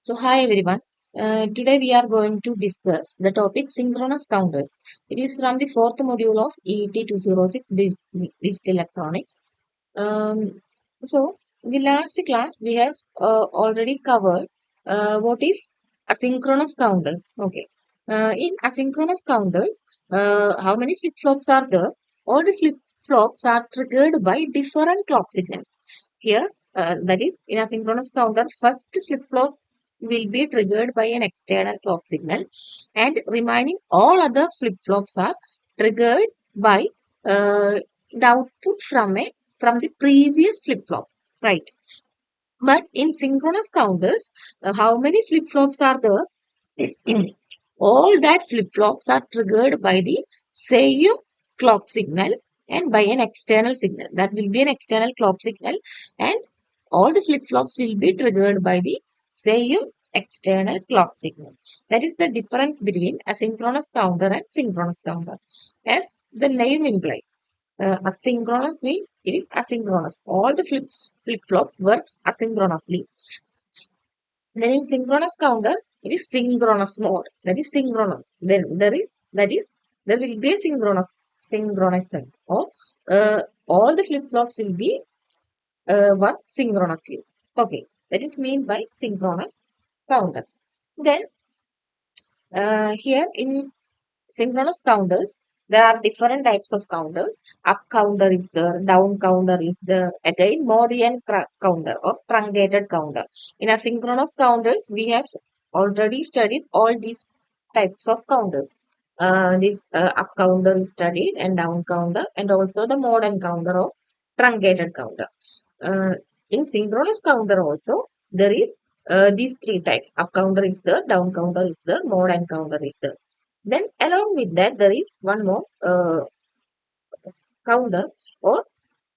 So, hi everyone. Today we are going to discuss the topic synchronous counters. It is from the fourth module of EET 206 Digital Electronics. So, in the last class we have already covered what is asynchronous counters. Okay. In asynchronous counters, how many flip-flops are there? All the flip-flops are triggered by different clock signals. Here, that is, in asynchronous counter, first flip-flop will be triggered by an external clock signal, and remaining all other flip-flops are triggered by the output from the previous flip-flop, right? But in synchronous counters, how many flip-flops are there? All that flip-flops are triggered by the same clock signal and by an external signal. That will be an external clock signal, and all the flip-flops will be triggered by the same external clock signal. That is the difference between asynchronous counter and synchronous counter. As the name implies, asynchronous means it is asynchronous. All the flip-flops works asynchronously. Then in synchronous counter, it is synchronous mode. That is synchronous. Then there will be a synchronism, or all the flip flops will be work synchronously. Okay, that is mean by synchronous counter. Then here in synchronous counters, there are different types of counters. Up counter is there, down counter is there, again modian counter or truncated counter. In asynchronous counters, we have already studied all these types of counters. This up counter is studied, and down counter, and also the mod and counter or truncated counter. Uh, in synchronous counter also, there is these three types. Up counter is there, down counter is there, mod and counter is there. Then along with that, there is one more counter or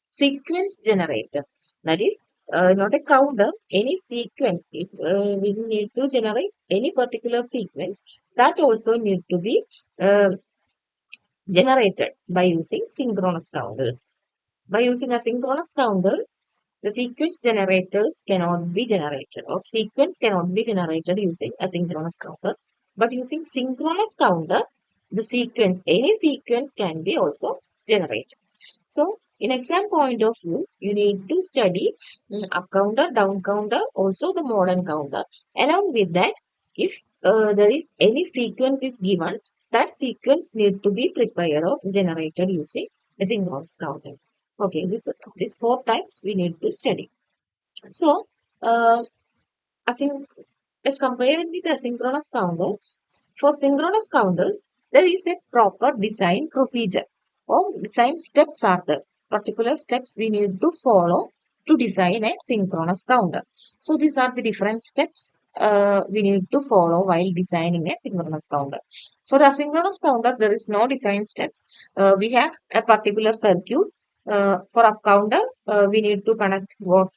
sequence generator. That is not a counter, any sequence. If we need to generate any particular sequence, that also need to be generated by using synchronous counters. By using a synchronous counter, the sequence generators cannot be generated, or sequence cannot be generated using asynchronous counter. But using synchronous counter, the sequence, any sequence can be also generated. So, in exam point of view, you need to study up counter, down counter, also the modern counter. Along with that, if there is any sequence is given, that sequence need to be prepared or generated using asynchronous counter. Okay, these four types we need to study. So, async as compared with asynchronous counter, for synchronous counters, there is a proper design procedure or design steps are the particular steps we need to follow to design a synchronous counter. So these are the different steps we need to follow while designing a synchronous counter. For the asynchronous counter, there is no design steps. We have a particular circuit. For up counter, we need to connect what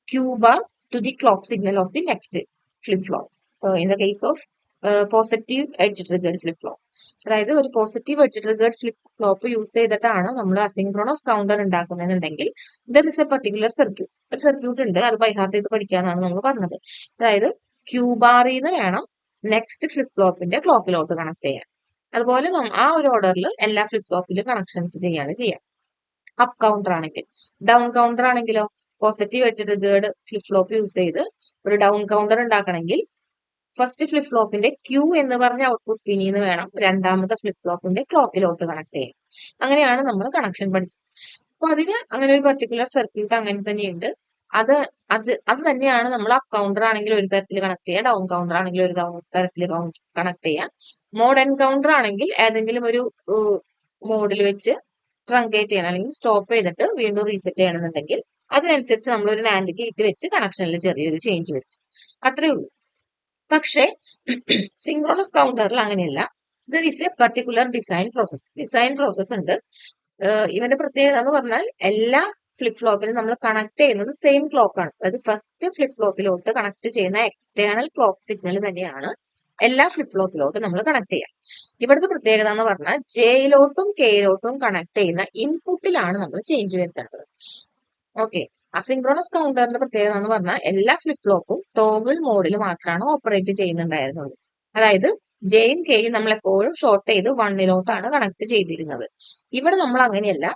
Q bar to the clock signal of the next flip-flop. In the case of positive edge triggered flip flop, അതായത് ഒരു positive edge triggered flip flop use ചെയ്തിട്ടാണ് നമ്മൾ asynchronous counter ഉണ്ടാക്കുന്നതെന്നുണ്ടെങ്കിൽ there is A particular circuit, ഒരു circuit ഉണ്ട്, അത് by heart ചെയ്ത് പഠിക്കാന്നാണ് നമ്മൾ പറഞ്ഞത്. അതായത് ക്യൂ ബാറിൽ നിന്ന് വേണം നെക്സ്റ്റ് ഫ്ലിപ്പ് ഫ്ലോപ്പിന്റെ ക്ലോക്കിലോട്ട് കണക്ട് ചെയ്യാൻ. അതുപോലെ ആ ഒരു ഓർഡറിൽ എല്ലാ ഫ്ലിപ്പ് ഫ്ലോപ്പിലും കണക്ഷൻസ് ചെയ്യാം. അപ്പ് കൗണ്ടർ ആണെങ്കിൽ. ഡൗൺ കൗണ്ടർ ആണെങ്കിലോ positive edge triggered flip flop use ചെയ്ത് ഒരു ഡൗൺ കൗണ്ടർ ഉണ്ടാക്കണമെങ്കിൽ ഫസ്റ്റ് ഫ്ലിപ്പ് ഫ്ലോപ്പിന്റെ ക്യൂ എന്ന് പറഞ്ഞ ഔട്ട്പുട്ട് പിന്നിൽ നിന്ന് വേണം രണ്ടാമത്തെ ഫ്ലിപ്പ് ഫ്ലോപ്പിന്റെ ക്ലോക്കിലോട്ട് കണക്ട് ചെയ്യാൻ. അങ്ങനെയാണ് നമ്മൾ കണക്ഷൻ പഠിച്ചത്. അപ്പൊ അതിന് അങ്ങനെ ഒരു പർട്ടിക്കുലർ സർക്യൂട്ട് അങ്ങനെ തന്നെയുണ്ട്. അത് അത് അത് തന്നെയാണ് നമ്മൾ അപ്പ് കൗണ്ടർ ആണെങ്കിൽ ഒരു തരത്തിൽ കണക്ട് ചെയ്യുക, ഡൗൺ കൗണ്ടർ ആണെങ്കിൽ ഒരു തരത്തിൽ കണക്ട് ചെയ്യാം. മോഡ് എൻകൗണ്ടർ ആണെങ്കിൽ ഏതെങ്കിലും ഒരു മോഡിൽ വെച്ച് ട്രങ്കേറ്റ് ചെയ്യണം, അല്ലെങ്കിൽ സ്റ്റോപ്പ് ചെയ്തിട്ട് വീണ്ടും റീസെറ്റ് ചെയ്യണമെന്നുണ്ടെങ്കിൽ അതിനനുസരിച്ച് നമ്മൾ ഒരു നാൻഡ് ഗേറ്റ് വെച്ച് കണക്ഷനിൽ ചെറിയൊരു ചേഞ്ച് വരുത്തും. അത്രേ ഉള്ളൂ. പക്ഷേ സിങ്ക്രോണസ് കൗണ്ടറിൽ അങ്ങനെയല്ല. There is A particular design process ഉണ്ട്. ഇവന്റെ പ്രത്യേകത എന്ന് പറഞ്ഞാൽ എല്ലാ ഫ്ലിപ്പ് ഫ്ലോപ്പിനും നമ്മൾ കണക്ട് ചെയ്യുന്നത് സെയിം ക്ലോക്ക് ആണ്. അതായത് ഫസ്റ്റ് ഫ്ലിപ്പ് ഫ്ലോപ്പിലോട്ട് കണക്ട് ചെയ്യുന്ന എക്സ്റ്റേണൽ ക്ലോക്ക് സിഗ്നൽ തന്നെയാണ് എല്ലാ ഫ്ലിപ്പ് ഫ്ലോപ്പിലോട്ടും നമ്മൾ കണക്ട് ചെയ്യാം. ഇവിടുത്തെ പ്രത്യേകത എന്ന് പറഞ്ഞാൽ ജെയിലോട്ടും കെയിലോട്ടും കണക്ട് ചെയ്യുന്ന ഇൻപുട്ടിലാണ് നമ്മൾ ചേഞ്ച് വരുത്തേണ്ടത്. ഓക്കെ. അസിൻക്രോണസ് കൗണ്ടറിന്റെ പ്രത്യേകത എന്ന് പറഞ്ഞാൽ എല്ലാ ഫ്ലിപ്പ് ഫ്ലോപ്പും ടോഗിൾ മോഡിൽ മാത്രമാണ് ഓപ്പറേറ്റ് ചെയ്യുന്നുണ്ടായിരുന്നത്. അതായത് ജെയും കെയും നമ്മൾ എപ്പോഴും ഷോർട്ട് ചെയ്ത് വണ്ണിലോട്ടാണ് കണക്ട് ചെയ്തിരുന്നത്. ഇവിടെ നമ്മൾ അങ്ങനെയല്ല,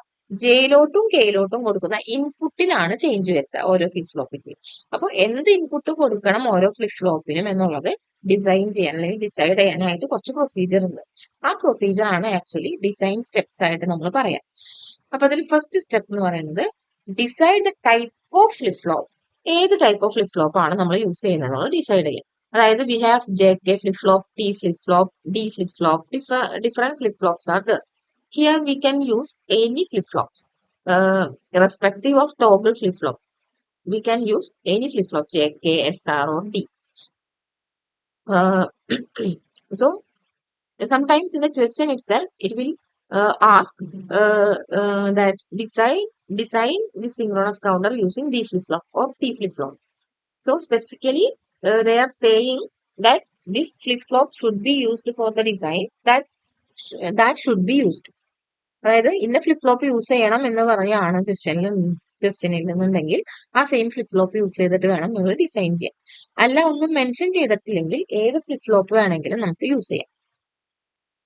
ജെയിലോട്ടും കെയിലോട്ടും കൊടുക്കുന്ന ഇൻപുട്ടിലാണ് ചേഞ്ച് വരുത്തുക ഓരോ ഫ്ലിപ്പ് ഫ്ലോപ്പിന്റെയും. അപ്പോൾ എന്ത് ഇൻപുട്ട് കൊടുക്കണം ഓരോ ഫ്ലിപ്പ് ഫ്ലോപ്പിനും എന്നുള്ളത് ഡിസൈൻ ചെയ്യാൻ അല്ലെങ്കിൽ ഡിസൈഡ് ചെയ്യാനായിട്ട് കുറച്ച് പ്രൊസീജിയർ ഉണ്ട്. ആ പ്രൊസീജിയർ ആണ് ആക്ച്വലി ഡിസൈൻ സ്റ്റെപ്സ് ആയിട്ട് നമ്മൾ പറയാം. അപ്പൊ അതിൽ ഫസ്റ്റ് സ്റ്റെപ്പ് എന്ന് പറയുന്നത് decide the type of flip flop. ഏത് ടൈപ്പ് ഓഫ് ഫ്ലിപ്പ് ഫ്ലോപ്പ് ആണ് നമ്മൾ യൂസ് ചെയ്യുന്നത് ഡിസൈഡ് ചെയ്യും. അതായത് we have J K flip flop, T flip flop, D flip flop, different flip flops are there. Here we can use any flip flops, irrespective of toggle flip flop. We can use any flip flop, J, K, S, R, or D. Uh, so sometimes in the question itself, it will ask that design the synchronous counter using D flip flop or T flip flop. So specifically, they are saying that this flip flop should be used for the design. That should be used. അതായത് ഇന്ന flip flop use ചെയ്യണം എന്ന് പറയുകയാണ് ക്വസ്റ്റ്യനിൽ നിന്നുണ്ടെങ്കിൽ ആ same flip flop use ചെയ്തിട്ട് വേണം നിങ്ങൾ ഡിസൈൻ ചെയ്യാൻ. അല്ല ഒന്നും മെൻഷൻ ചെയ്തിട്ടില്ലെങ്കിൽ ഏത് ഫ്ലിപ്പ് ഫ്ലോപ്പ് വേണമെങ്കിലും നമുക്ക് യൂസ് ചെയ്യാം.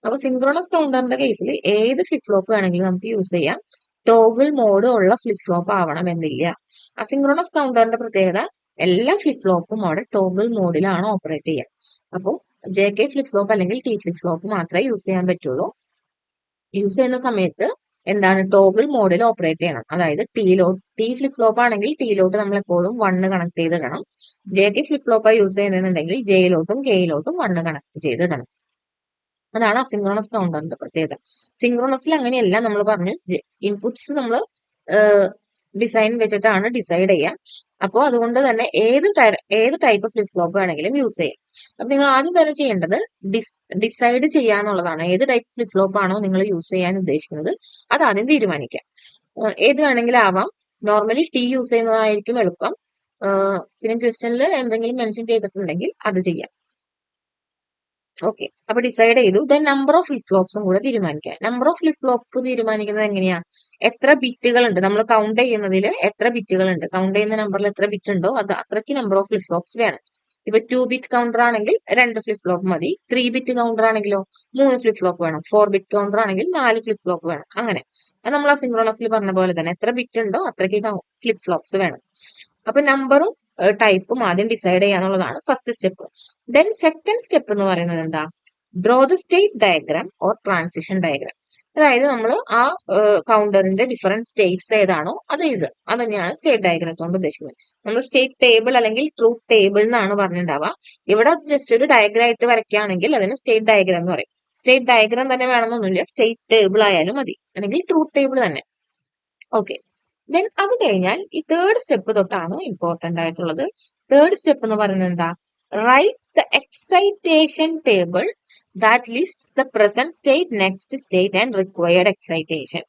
അപ്പൊ സിൻക്രോണസ് കൗണ്ടറിന്റെ കേസിൽ ഏത് ഫ്ലിപ്പ് ഫ്ലോപ്പ് വേണമെങ്കിലും നമുക്ക് യൂസ് ചെയ്യാം. ടോഗിൾ മോഡ് ഉള്ള ഫ്ലിപ്പ് ഫ്ലോപ്പ് ആവണം എന്നില്ല. അസിൻക്രോണസ് കൗണ്ടറിന്റെ പ്രത്യേകത എല്ലാ ഫ്ലിപ്പ് ഫ്ലോപ്പും അവിടെ ടോഗിൾ മോഡിലാണ് ഓപ്പറേറ്റ് ചെയ്യുക. അപ്പോൾ ജെ കെ ഫ്ലിപ്പ് ഫ്ലോപ്പ് അല്ലെങ്കിൽ ടി ഫ്ലിപ്പ് ഫ്ലോപ്പ് മാത്രമേ യൂസ് ചെയ്യാൻ പറ്റുള്ളൂ. യൂസ് ചെയ്യുന്ന സമയത്ത് എന്താണ് ടോഗിൾ മോഡിൽ ഓപ്പറേറ്റ് ചെയ്യണം. അതായത് ടി ഫ്ലിപ്പ് ഫ്ലോപ്പ് ആണെങ്കിൽ ടിയിലോട്ട് നമ്മൾ എപ്പോഴും 1 കണക്ട് ചെയ്തിടണം. ജെ കെ ഫ്ലിപ്പ് ഫ്ലോപ്പായി യൂസ് ചെയ്യുന്നുണ്ടെങ്കിൽ ജെയിലോട്ടും കെയിലോട്ടും 1 കണക്ട് ചെയ്തിടണം. അതാണ് അസിൻക്രോണസ് കൗണ്ടറിന്റെ പ്രത്യേകത. സിൻക്രോണസിൽ അങ്ങനെയല്ല, നമ്മൾ പറഞ്ഞു ഇൻപുട്സ് നമ്മൾ ഡിസൈൻ വെച്ചിട്ടാണ് ഡിസൈഡ് ചെയ്യാം. അപ്പോൾ അതുകൊണ്ട് തന്നെ ഏത് ടൈപ്പ് ഫ്ലിപ്പ് ഫ്ലോപ്പ് വേണമെങ്കിലും യൂസ് ചെയ്യാം. അപ്പൊ നിങ്ങൾ ആദ്യം തന്നെ ചെയ്യേണ്ടത് ഡിസൈഡ് ചെയ്യാന്നുള്ളതാണ്. ഏത് ടൈപ്പ് ഫ്ലിപ്പ് ഫ്ലോപ്പ് ആണോ നിങ്ങൾ യൂസ് ചെയ്യാൻ ഉദ്ദേശിക്കുന്നത് അത് ആദ്യം തീരുമാനിക്കാം. ഏത് വേണമെങ്കിലും ആവാം. നോർമലി ടി യൂസ് ചെയ്യുന്നതായിരിക്കും എളുപ്പം. പിന്നെ ക്വസ്റ്റ്യനിൽ എന്തെങ്കിലും മെൻഷൻ ചെയ്തിട്ടുണ്ടെങ്കിൽ അത് ചെയ്യാം. ഓക്കെ, അപ്പൊ ഡിസൈഡ് ചെയ്തു. ദെൻ നമ്പർ ഓഫ് ഫ്ലിപ്പ് ഫ്ലോപ്സും കൂടെ തീരുമാനിക്കാം. നമ്പർ ഓഫ് ഫ്ലിപ്പ് ഫ്ലോപ്പ് തീരുമാനിക്കുന്നത് എങ്ങനെയാ? എത്ര ബിറ്റുകൾ ഉണ്ട്, നമ്മൾ കൗണ്ട് ചെയ്യുന്നതിൽ എത്ര ബിറ്റുകൾ ഉണ്ട്, കൗണ്ട് ചെയ്യുന്ന നമ്പറിൽ എത്ര ബിറ്റ് ഉണ്ടോ അത് അത്രയ്ക്ക് നമ്പർ ഓഫ് ഫ്ലിപ്പ് ഫ്ലോപ്സ് വേണം. ഇപ്പൊ 2 ബിറ്റ് കൗണ്ടർ ആണെങ്കിൽ 2 ഫ്ലിപ്പ് ഫ്ലോപ്പ് മതി. 3 ബിറ്റ് കൗണ്ടർ ആണെങ്കിലോ 3 ഫ്ലിപ്പ് ഫ്ലോപ്പ് വേണം. 4 ബിറ്റ് കൗണ്ടർ ആണെങ്കിൽ 4 ഫ്ലിപ്പ് ഫ്ലോപ്പ് വേണം. അങ്ങനെ അത് നമ്മൾ അസിൻക്രോണസിൽ പറഞ്ഞ പോലെ തന്നെ എത്ര ബിറ്റ് ഉണ്ടോ അത്രയ്ക്ക് ഫ്ലിപ്പ് ഫ്ലോപ്സ് വേണം. അപ്പൊ നമ്പറും ടൈപ്പും ആദ്യം decide ചെയ്യാന്നുള്ളതാണ് first step. Then second step എന്ന് പറയുന്നത് എന്താ? Draw the state diagram or transition diagram. അതായത് നമ്മൾ ആ കൗണ്ടറിന്റെ ഡിഫറെന്റ് സ്റ്റേറ്റ്സ് ഏതാണോ അത് എഴുതുക. അത് തന്നെയാണ് സ്റ്റേറ്റ് ഡയഗ്രത്തോണ്ട് ഉദ്ദേശിക്കുന്നത്. നമ്മൾ സ്റ്റേറ്റ് ടേബിൾ അല്ലെങ്കിൽ ട്രൂത്ത് ടേബിൾ എന്നാണ് പറഞ്ഞിട്ടുണ്ടാവുക. ഇവിടെ ജസ്റ്റ് ഒരു ഡയഗ്രാം ആയിട്ട് വരയ്ക്കുകയാണെങ്കിൽ അതിന് സ്റ്റേറ്റ് ഡയഗ്രാം എന്ന് പറയും. സ്റ്റേറ്റ് ഡയഗ്രാം തന്നെ വേണമെന്നൊന്നുമില്ല, സ്റ്റേറ്റ് ടേബിൾ ആയാലും മതി, അല്ലെങ്കിൽ ട്രൂത്ത് ടേബിൾ തന്നെ. ഓക്കെ, ദെൻ അത് കഴിഞ്ഞാൽ ഈ തേർഡ് സ്റ്റെപ്പ് തൊട്ടാണ് ഇമ്പോർട്ടന്റ് ആയിട്ടുള്ളത്. തേർഡ് സ്റ്റെപ്പ് എന്ന് പറയുന്നത് എന്താ? Write the excitation table that ലിസ്റ്സ് the present state, next state and required excitation.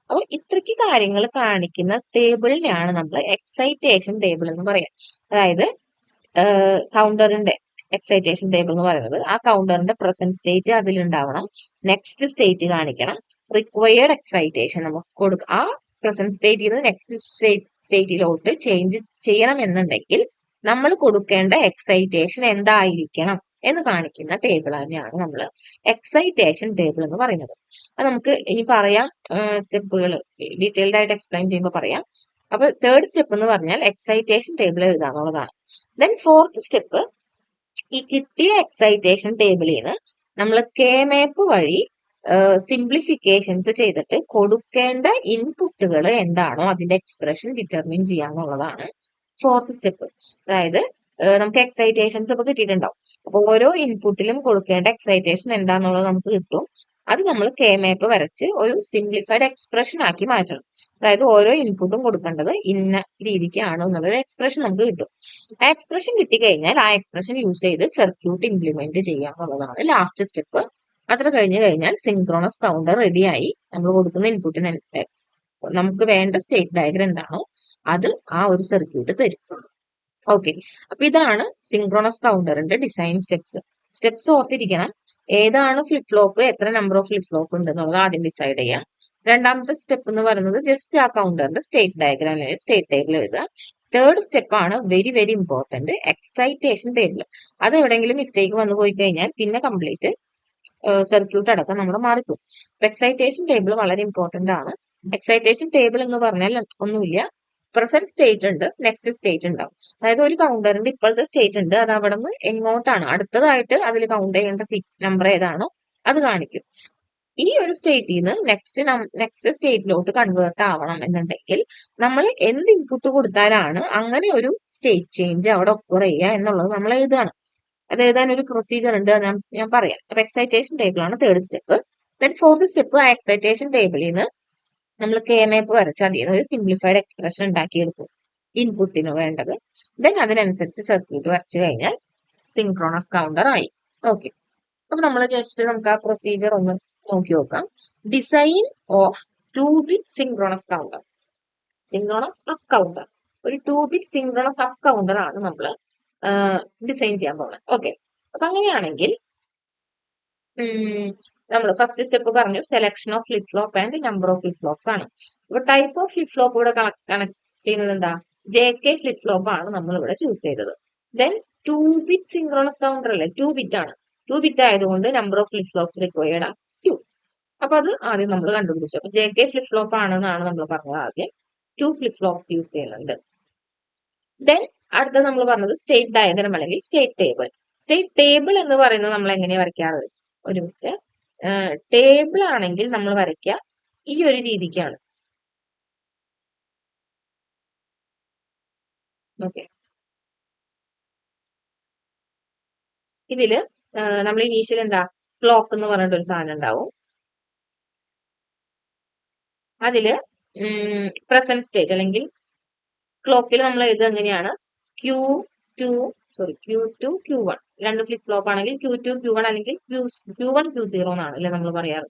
അപ്പൊ ഇത്രയ്ക്ക് കാര്യങ്ങൾ കാണിക്കുന്ന ടേബിളിനെയാണ് നമ്മൾ എക്സൈറ്റേഷൻ ടേബിൾ എന്ന് പറയാം. അതായത് കൗണ്ടറിന്റെ എക്സൈറ്റേഷൻ ടേബിൾ എന്ന് പറയുന്നത് ആ കൗണ്ടറിന്റെ പ്രസന്റ് സ്റ്റേറ്റ് അതിലുണ്ടാവണം, നെക്സ്റ്റ് സ്റ്റേറ്റ് കാണിക്കണം, റിക്വയർഡ് എക്സൈറ്റേഷൻ നമുക്ക് കൊടുക്കുക. ആ പ്രസന്റ് സ്റ്റേറ്റിൽ നിന്ന് നെക്സ്റ്റ് സ്റ്റേറ്റിലോട്ട് ചേഞ്ച് ചെയ്യണം എന്നുണ്ടെങ്കിൽ നമ്മൾ കൊടുക്കേണ്ട എക്സൈറ്റേഷൻ എന്തായിരിക്കണം എന്ന് കാണിക്കുന്ന ടേബിൾ തന്നെയാണ് നമ്മൾ എക്സൈറ്റേഷൻ ടേബിൾ എന്ന് പറയുന്നത്. അത് നമുക്ക് ഇനി പറയാം, സ്റ്റെപ്പുകൾ ഡീറ്റെയിൽഡ് ആയിട്ട് എക്സ്പ്ലെയിൻ ചെയ്യുമ്പോൾ പറയാം. അപ്പൊ തേർഡ് സ്റ്റെപ്പ് എന്ന് പറഞ്ഞാൽ excitation table എഴുതാന്നുള്ളതാണ്. Then fourth step, ഈ കിട്ടിയ എക്സൈറ്റേഷൻ ടേബിളിൽ നിന്ന് നമ്മൾ കെ മാപ്പ് വഴി സിംപ്ലിഫിക്കേഷൻസ് ചെയ്തിട്ട് കൊടുക്കേണ്ട ഇൻപുട്ടുകൾ എന്താണോ അതിന്റെ എക്സ്പ്രഷൻ ഡിറ്റർമിൻ ചെയ്യാന്നുള്ളതാണ് ഫോർത്ത് സ്റ്റെപ്പ്. അതായത് നമുക്ക് എക്സൈറ്റേഷൻസ് ഇപ്പൊ കിട്ടിയിട്ടുണ്ടാവും. അപ്പൊ ഓരോ ഇൻപുട്ടിലും കൊടുക്കേണ്ട എക്സൈറ്റേഷൻ എന്താന്നുള്ളത് നമുക്ക് കിട്ടും. അത് നമ്മൾ കെ മാപ്പ് വരച്ച് ഒരു സിംപ്ലിഫൈഡ് എക്സ്പ്രഷൻ ആക്കി മാറ്റണം. അതായത് ഓരോ ഇൻപുട്ടും കൊടുക്കേണ്ടത് ഇന്ന രീതിക്കാണ് എന്നുള്ളൊരു എക്സ്പ്രഷൻ നമുക്ക് കിട്ടും. ആ എക്സ്പ്രഷൻ കിട്ടിക്കഴിഞ്ഞാൽ ആ എക്സ്പ്രഷൻ യൂസ് ചെയ്ത് സർക്യൂട്ട് ഇംപ്ലിമെന്റ് ചെയ്യുക എന്നുള്ളതാണ് ലാസ്റ്റ് സ്റ്റെപ്പ്. അത്ര കഴിഞ്ഞു കഴിഞ്ഞാൽ സിൻക്രോണസ് കൗണ്ടർ റെഡിയായി. നമ്മൾ കൊടുക്കുന്ന ഇൻപുട്ടിന് നമുക്ക് വേണ്ട സ്റ്റേറ്റ് ഡയഗ്രം എന്താണോ അത് ആ ഒരു സർക്യൂട്ട് തരും. ഓക്കെ, അപ്പൊ ഇതാണ് സിൻക്രോണസ് കൗണ്ടറിന്റെ ഡിസൈൻ സ്റ്റെപ്സ് ഓർത്തിരിക്കണം. ഏതാണ് ഫ്ലിപ്പ് ഫ്ലോപ്പ്, എത്ര നമ്പർ ഓഫ് ഫ്ലിപ്പ് ഫ്ലോപ്പ് ഉണ്ട് എന്നുള്ളത് ആദ്യം ഡിസൈഡ് ചെയ്യാം. രണ്ടാമത്തെ സ്റ്റെപ്പ് എന്ന് പറയുന്നത് ജസ്റ്റ് ആ കൗണ്ടറിന്റെ സ്റ്റേറ്റ് ഡയഗ്രാം അല്ലെങ്കിൽ സ്റ്റേറ്റ് ടേബിൾ എഴുതുക. തേർഡ് സ്റ്റെപ്പ് ആണ് very very important, excitation table. അത് എവിടെയെങ്കിലും മിസ്റ്റേക്ക് വന്നു പോയി കഴിഞ്ഞാൽ പിന്നെ കംപ്ലീറ്റ് സർക്യൂട്ട് അടക്കം നമ്മൾ മാറിപ്പോകും. എക്സൈറ്റേഷൻ ടേബിൾ വളരെ ഇമ്പോർട്ടന്റ് ആണ്. എക്സൈറ്റേഷൻ ടേബിൾ എന്ന് പറഞ്ഞാൽ ഒന്നുമില്ല, പ്രസന്റ് സ്റ്റേറ്റ് ഉണ്ട്, നെക്സ്റ്റ് സ്റ്റേറ്റ് ഉണ്ടാവും. അതായത് ഒരു കൗണ്ടറിന്റെ ഇപ്പോഴത്തെ സ്റ്റേറ്റ് ഉണ്ട്, അത് അവിടെ നിന്ന് എങ്ങോട്ടാണ് അടുത്തതായിട്ട് അതിൽ കൗണ്ട് ചെയ്യേണ്ട നമ്പർ ഏതാണോ അത് കാണിക്കും. ഈ ഒരു സ്റ്റേറ്റിൽ നിന്ന് നെക്സ്റ്റ് സ്റ്റേറ്റിലോട്ട് കൺവേർട്ട് ആവണം എന്നുണ്ടെങ്കിൽ നമ്മൾ എന്ത് ഇൻപുട്ട് കൊടുത്താലാണ് അങ്ങനെ ഒരു സ്റ്റേറ്റ് ചേഞ്ച് അവിടെ ഒക്കർ ചെയ്യുക എന്നുള്ളത് നമ്മൾ എഴുതുകയാണ്. അത് എഴുതാൻ ഒരു പ്രൊസീജിയർ ഉണ്ട്, ഞാൻ പറയാം. അപ്പൊ എക്സൈറ്റേഷൻ ടേബിൾ ആണ് third step. Then fourth step, ആ എക്സൈറ്റേഷൻ ടേബിളിൽ നിന്ന് നമ്മൾ കെ മാപ്പ് വരച്ച് അതിൽ നിന്ന് ഒരു സിംപ്ലിഫൈഡ് എക്സ്പ്രഷൻ ഉണ്ടാക്കിയെടുക്കും ഇൻപുട്ടിന് വേണ്ടത്. ദെൻ അതിനനുസരിച്ച് സർക്യൂട്ട് വരച്ചു കഴിഞ്ഞാൽ സിങ്ക്രോണസ് കൗണ്ടർ ആയി. ഓക്കെ, അപ്പൊ നമ്മൾ ജസ്റ്റ് നമുക്ക് ആ പ്രൊസീജിയർ ഒന്ന് നോക്കി നോക്കാം. Design of 2-bit synchronous counter, synchronous up counter. ഒരു 2-bit സിങ്ക്രോണസ് അപ്പ് കൗണ്ടർ ആണ് നമ്മൾ ഡിസൈൻ ചെയ്യാൻ പോകുന്നത്. ഓക്കെ, അപ്പൊ അങ്ങനെയാണെങ്കിൽ നമ്മൾ ഫസ്റ്റ് സ്റ്റെപ്പ് പറഞ്ഞു selection of flip flop and number of flip flops ആണ്. അപ്പൊ ടൈപ്പ് ഓഫ് ഫ്ലിപ്പ് ഫ്ലോപ്പ് ഇവിടെ കണക്ട് ചെയ്യുന്നത് എന്താ, JK ഫ്ലിപ്പ് ഫ്ലോപ്പ് ആണ് നമ്മൾ ഇവിടെ ചൂസ് ചെയ്തത്. ദെൻ 2-bit സിങ്ക്രോണസ് കൗണ്ടർ അല്ലേ, 2-bit ആണ്. 2-bit ആയതുകൊണ്ട് number of flip flops required 2. അപ്പൊ അത് ആദ്യം നമ്മൾ കണ്ടുപിടിച്ചു. അപ്പൊ JK ഫ്ലിപ്പ് ഫ്ലോപ്പ് ആണെന്നാണ് നമ്മൾ പറഞ്ഞത്. ആദ്യം 2 ഫ്ലിപ്പ് ഫ്ലോപ്സ് യൂസ് ചെയ്യുന്നുണ്ട്. ദെൻ അടുത്ത നമ്മൾ പറഞ്ഞത് സ്റ്റേറ്റ് ഡയഗ്രം അല്ലെങ്കിൽ സ്റ്റേറ്റ് ടേബിൾ. സ്റ്റേറ്റ് ടേബിൾ എന്ന് പറയുന്നത് നമ്മൾ എങ്ങനെയാ വരയ്ക്കാറ്, ഒരു മിനിറ്റ്. ടേബിൾ ആണെങ്കിൽ നമ്മൾ വരയ്ക്കുക ഈ ഒരു രീതിക്കാണ്. ഓക്കെ, ഇതില് നമ്മൾ ഇനീഷ്യൽ എന്താ ക്ലോക്ക് എന്ന് പറഞ്ഞിട്ട് ഒരു സാധനം ഉണ്ടാവും. അതില് പ്രസന്റ് സ്റ്റേറ്റ് അല്ലെങ്കിൽ ക്ലോക്കിൽ നമ്മൾ എഴുതുക എങ്ങനെയാണ്, Q2 Q1. രണ്ട് ഫ്ലിപ്പ് ഫ്ലോപ്പ് ആണെങ്കിൽ Q2 Q1 അല്ലെങ്കിൽ Q1 Q0 എന്നാണ് അല്ലെ നമ്മൾ പറയാറ്.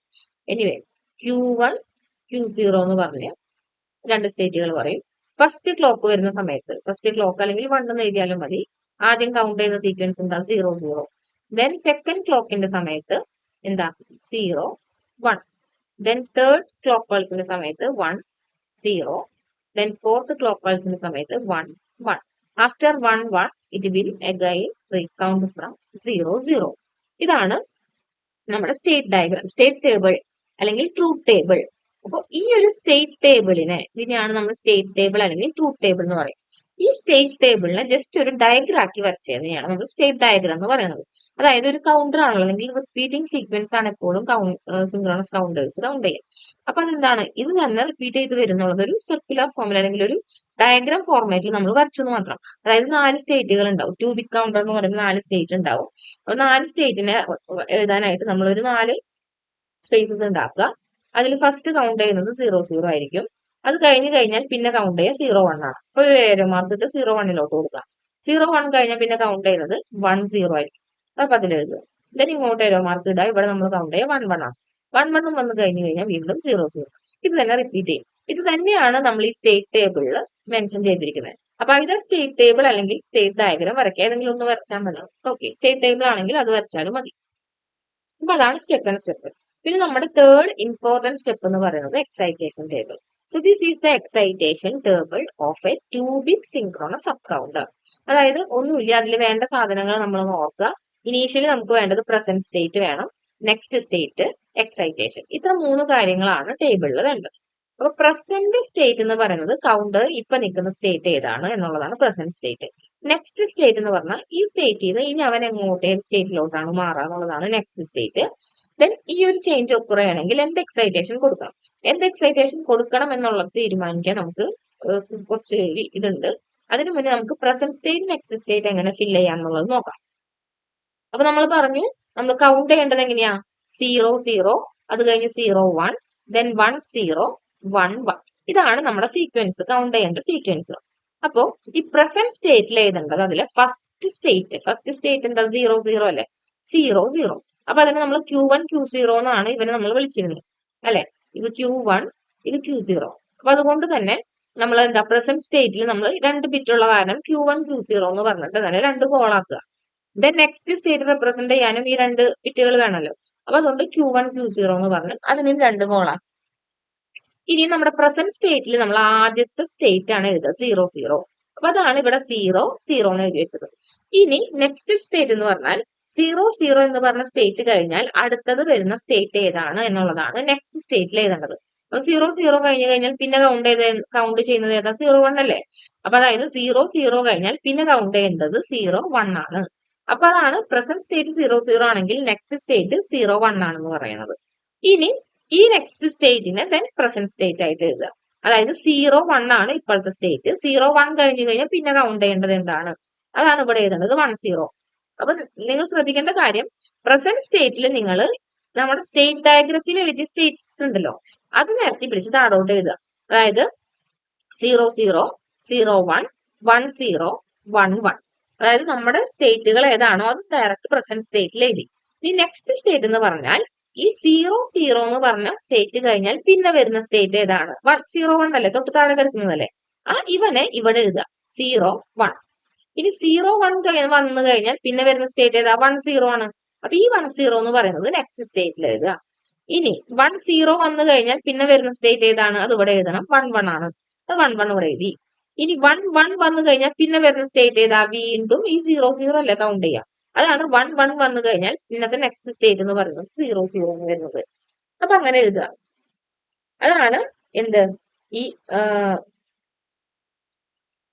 എനിവേ Q1 Q0 എന്ന് പറഞ്ഞ് രണ്ട് സ്റ്റേറ്റുകൾ പറയും. ഫസ്റ്റ് ക്ലോക്ക് വരുന്ന സമയത്ത്, ഫസ്റ്റ് ക്ലോക്ക് അല്ലെങ്കിൽ 1 എന്ന് എഴുതിയാലും മതി, ആദ്യം കൗണ്ട് ചെയ്യുന്ന സീക്വൻസ് എന്താ 0 0. ദെൻ സെക്കൻഡ് ക്ലോക്കിന്റെ സമയത്ത് എന്താ 0 1. ദെൻ തേർഡ് ക്ലോക്ക് പൾസിന്റെ സമയത്ത് 1 0. ദെൻ ഫോർത്ത് ക്ലോക്ക് പൾസിന്റെ സമയത്ത് 1 1. After 1 1 it will again recount from 0 0. ഇതാണ് നമ്മുടെ സ്റ്റേറ്റ് ഡയഗ്രാം, സ്റ്റേറ്റ് ടേബിൾ അല്ലെങ്കിൽ ട്രൂത്ത് ടേബിൾ. അപ്പോൾ ഈ ഒരു സ്റ്റേറ്റ് ടേബിളിനെ ഇതിനെയാണ് നമ്മൾ സ്റ്റേറ്റ് ടേബിൾ അല്ലെങ്കിൽ ട്രൂത്ത് ടേബിൾ എന്ന് പറയും. ഈ സ്റ്റേറ്റ് ടേബിളിനെ ജസ്റ്റ് ഒരു ഡയഗ്രാം ആക്കി വരച്ചതിനെയാണ് നമ്മൾ സ്റ്റേറ്റ് ഡയഗ്രാം എന്ന് പറയുന്നത്. അതായത് ഒരു കൗണ്ടർ ആണല്ലോ അല്ലെങ്കിൽ റിപ്പീറ്റിംഗ് സീക്വൻസ് ആണ് എപ്പോഴും സിങ്ക്രോണസ് കൗണ്ടേഴ്സ് കൗണ്ട് ചെയ്യുക. അപ്പൊ അതെന്താണ്, ഇത് തന്നെ റിപ്പീറ്റ് ചെയ്ത് വരുന്നുള്ളത് ഒരു സർക്കുലർ ഫോമിൽ അല്ലെങ്കിൽ ഒരു ഡയഗ്രാം ഫോർമാറ്റിൽ നമ്മൾ വരച്ചു എന്ന് മാത്രം. അതായത് 4 സ്റ്റേറ്റുകൾ ഉണ്ടാവും. 2-bit കൗണ്ടർ എന്ന് പറയുമ്പോൾ 4 സ്റ്റേറ്റ് ഉണ്ടാവും. അപ്പൊ 4 സ്റ്റേറ്റിനെ എഴുതാനായിട്ട് നമ്മൾ ഒരു 4 സ്പേസസ് ഉണ്ടാക്കുക. അതിൽ ഫസ്റ്റ് കൗണ്ട് ചെയ്യുന്നത് 0 0 ആയിരിക്കും. അത് കഴിഞ്ഞ് കഴിഞ്ഞാൽ പിന്നെ കൗണ്ട് ചെയ്യുക 0 1 ആണ്. അപ്പൊ ഒരു ഏരോ മാർക്ക് ഇട്ട് 0 1 കൊടുക്കുക. 0 1 കഴിഞ്ഞാൽ പിന്നെ കൗണ്ട് ചെയ്യുന്നത് 1 0 ആയിരിക്കും. അപ്പൊ അതിലെഴുതുക. ദെൻ ഇങ്ങോട്ട് ഏരോ മാർക്ക് ഇടുക. ഇവിടെ നമ്മൾ കൗണ്ട് ചെയ്യുക 1 1 ആണ്. 1 1 വന്ന് കഴിഞ്ഞ് കഴിഞ്ഞാൽ വീണ്ടും 0 0. ഇത് തന്നെ റിപ്പീറ്റ് ചെയ്യും. ഇത് തന്നെയാണ് നമ്മൾ ഈ സ്റ്റേറ്റ് ടേബിളിൽ മെൻഷൻ ചെയ്തിരിക്കുന്നത്. അപ്പൊ ഇത് സ്റ്റേറ്റ് ടേബിൾ അല്ലെങ്കിൽ സ്റ്റേറ്റ് ഡയഗ്രാം വരയ്ക്കുക. ഏതെങ്കിലും ഒന്ന് വരച്ചാൽ മതി. ഓക്കെ, സ്റ്റേറ്റ് ടേബിൾ ആണെങ്കിൽ അത് വരച്ചാലും മതി. അപ്പൊ അതാണ് സെക്കൻഡ് സ്റ്റെപ്പ്. പിന്നെ നമ്മുടെ തേർഡ് ഇമ്പോർട്ടന്റ് സ്റ്റെപ്പ് എന്ന് പറയുന്നത് excitation table. So this is the excitation table of A 2-bit synchronous up counter. അതായത് ഒന്നുമില്ല, അതിൽ വേണ്ട സാധനങ്ങൾ നമ്മൾ ഓർക്കുക. ഇനീഷ്യലി നമുക്ക് വേണ്ടത് പ്രസന്റ് സ്റ്റേറ്റ് വേണം, നെക്സ്റ്റ് സ്റ്റേറ്റ്, എക്സൈറ്റേഷൻ. ഇത്ര 3 കാര്യങ്ങളാണ് ടേബിളിൽ വേണ്ടത്. അപ്പൊ പ്രസന്റ് സ്റ്റേറ്റ് എന്ന് പറയുന്നത് കൗണ്ടർ ഇപ്പൊ നിൽക്കുന്ന സ്റ്റേറ്റ് ഏതാണ് എന്നുള്ളതാണ് പ്രസന്റ് സ്റ്റേറ്റ്. നെക്സ്റ്റ് സ്റ്റേറ്റ് എന്ന് പറഞ്ഞാൽ ഈ സ്റ്റേറ്റിൽ നിന്ന് ഇനി അവൻ എങ്ങോട്ട് ഏത് സ്റ്റേറ്റിലോട്ടാണ് മാറുക എന്നുള്ളതാണ് നെക്സ്റ്റ് സ്റ്റേറ്റ്. ദെൻ ഈ ഒരു ചേഞ്ച് ഒക്കർ ചെയ്യണമെങ്കിൽ എന്ത് എക്സൈറ്റേഷൻ കൊടുക്കണം, എന്ത് എക്സൈറ്റേഷൻ കൊടുക്കണം എന്നുള്ളത് തീരുമാനിക്കാൻ നമുക്ക് കുറച്ച് ഇതുണ്ട്. അതിനു മുന്നേ നമുക്ക് പ്രസന്റ് സ്റ്റേറ്റ് നെക്സ്റ്റ് സ്റ്റേറ്റ് എങ്ങനെ ഫില്ല് ചെയ്യാം എന്നുള്ളത് നോക്കാം. അപ്പൊ നമ്മൾ പറഞ്ഞു നമ്മൾ കൗണ്ട് ചെയ്യേണ്ടത് എങ്ങനെയാ, 0 0, അത് കഴിഞ്ഞ് 0 1, ദെൻ 1 0 1 1. ഇതാണ് നമ്മുടെ സീക്വൻസ്, കൗണ്ട് ചെയ്യേണ്ട സീക്വൻസ്. അപ്പോ ഈ പ്രസന്റ് സ്റ്റേറ്റിൽ എഴുതേണ്ടത് അതിലെ ഫസ്റ്റ് സ്റ്റേറ്റ് എന്താ 0 0 അല്ലെ, 0 0. അപ്പൊ അതിനെ നമ്മൾ Q1 Q0 എന്നാണ് ഇവനെ നമ്മൾ വിളിച്ചിരുന്നത് അല്ലെ. ഇത് Q1, ഇത് Q0. അപ്പൊ അതുകൊണ്ട് തന്നെ നമ്മൾ എന്താ പ്രസന്റ് സ്റ്റേറ്റിൽ നമ്മൾ 2 ബിറ്റ് ഉള്ള കാരണം Q1 Q0 എന്ന് പറഞ്ഞിട്ട് തന്നെ 2 കോളാക്കുക. ദെൻ നെക്സ്റ്റ് സ്റ്റേറ്റ് റെപ്രസെന്റ് ചെയ്യാനും ഈ 2 ബിറ്റുകൾ വേണമല്ലോ. അപ്പൊ അതുകൊണ്ട് Q1 Q0 എന്ന് പറഞ്ഞ് അതിനും 2 കോളാക്കുക. ഇനി നമ്മുടെ പ്രസന്റ് സ്റ്റേറ്റിൽ നമ്മൾ ആദ്യത്തെ സ്റ്റേറ്റ് ആണ് എഴുതുക 00. അപ്പൊ അതാണ് ഇവിടെ 00 എന്ന് എഴുതി വെച്ചത്. ഇനി നെക്സ്റ്റ് സ്റ്റേറ്റ് എന്ന് പറഞ്ഞാൽ 00 എന്ന് പറഞ്ഞ സ്റ്റേറ്റ് കഴിഞ്ഞാൽ അടുത്തത് വരുന്ന സ്റ്റേറ്റ് ഏതാണ് എന്നുള്ളതാണ് നെക്സ്റ്റ് സ്റ്റേറ്റിൽ എഴുതേണ്ടത്. അപ്പൊ 00 കഴിഞ്ഞു കഴിഞ്ഞാൽ പിന്നെ കൗണ്ട് ചെയ്യുന്നത് ഏതാ 01 അല്ലേ. അപ്പൊ അതായത് 00 കഴിഞ്ഞാൽ പിന്നെ കൗണ്ട് ചെയ്യേണ്ടത് 01 ആണ്. അപ്പൊ അതാണ് പ്രസന്റ് സ്റ്റേറ്റ് 00 ആണെങ്കിൽ നെക്സ്റ്റ് സ്റ്റേറ്റ് 01 ആണെന്ന് പറയുന്നത്. ഇനി ഈ നെക്സ്റ്റ് സ്റ്റേറ്റിനെ ദെൻ പ്രസന്റ് സ്റ്റേറ്റ് ആയിട്ട് എഴുതുക. അതായത് 01 ആണ് ഇപ്പോഴത്തെ സ്റ്റേറ്റ്. 01 കഴിഞ്ഞു കഴിഞ്ഞാൽ പിന്നെ കൗണ്ട് ചെയ്യേണ്ടത് എന്താണ്, അതാണ് ഇവിടെ എഴുതേണ്ടത് 10. അപ്പൊ നിങ്ങൾ ശ്രദ്ധിക്കേണ്ട കാര്യം, പ്രസന്റ് സ്റ്റേറ്റിൽ നിങ്ങൾ നമ്മുടെ സ്റ്റേറ്റ് ഡയഗ്രത്തിൽ എഴുതിയ സ്റ്റേറ്റ്സ് ഉണ്ടല്ലോ, അത് നിരത്തി പിടിച്ച് താഴോട്ട് എഴുതുക. അതായത് 00, 01, 10, 11. അതായത് നമ്മുടെ സ്റ്റേറ്റുകൾ ഏതാണോ അത് ഡയറക്റ്റ് പ്രസന്റ് സ്റ്റേറ്റിൽ എഴുതി. ഇനി നെക്സ്റ്റ് സ്റ്റേറ്റ് എന്ന് പറഞ്ഞാൽ ഈ 00 എന്ന് പറഞ്ഞ സ്റ്റേറ്റ് കഴിഞ്ഞാൽ പിന്നെ വരുന്ന സ്റ്റേറ്റ് ഏതാണ്, 01 അല്ലേ, തൊട്ട് താഴെ കിടക്കുന്നതല്ലേ. ഇവനെ ഇവിടെ എഴുതുക 01. ഇനി 01 വന്നു കഴിഞ്ഞാൽ പിന്നെ വരുന്ന സ്റ്റേറ്റ് ഏതാ 10 ആണ്. അപ്പൊ ഈ 10 എന്ന് പറയുന്നത് നെക്സ്റ്റ് സ്റ്റേറ്റിൽ എഴുതുക. ഇനി 10 വന്നു കഴിഞ്ഞാൽ പിന്നെ വരുന്ന സ്റ്റേറ്റ് ഏതാണ്, അത് ഇവിടെ എഴുതണം 11 ആണ്. അത് 11 ഇവിടെ എഴുതി. ഇനി 11 വന്നു കഴിഞ്ഞാൽ പിന്നെ വരുന്ന സ്റ്റേറ്റ് ഏതാ, വീണ്ടും ഈ 00 അല്ലേ കൗണ്ട് ചെയ്യാം. അതാണ് 11 വന്നു കഴിഞ്ഞാൽ ഇന്നത്തെ നെക്സ്റ്റ് സ്റ്റേറ്റ് എന്ന് പറയുന്നത് 00 എന്ന് വരുന്നത്. അപ്പൊ അങ്ങനെ എഴുതുക. അതാണ് എന്ത് ഈ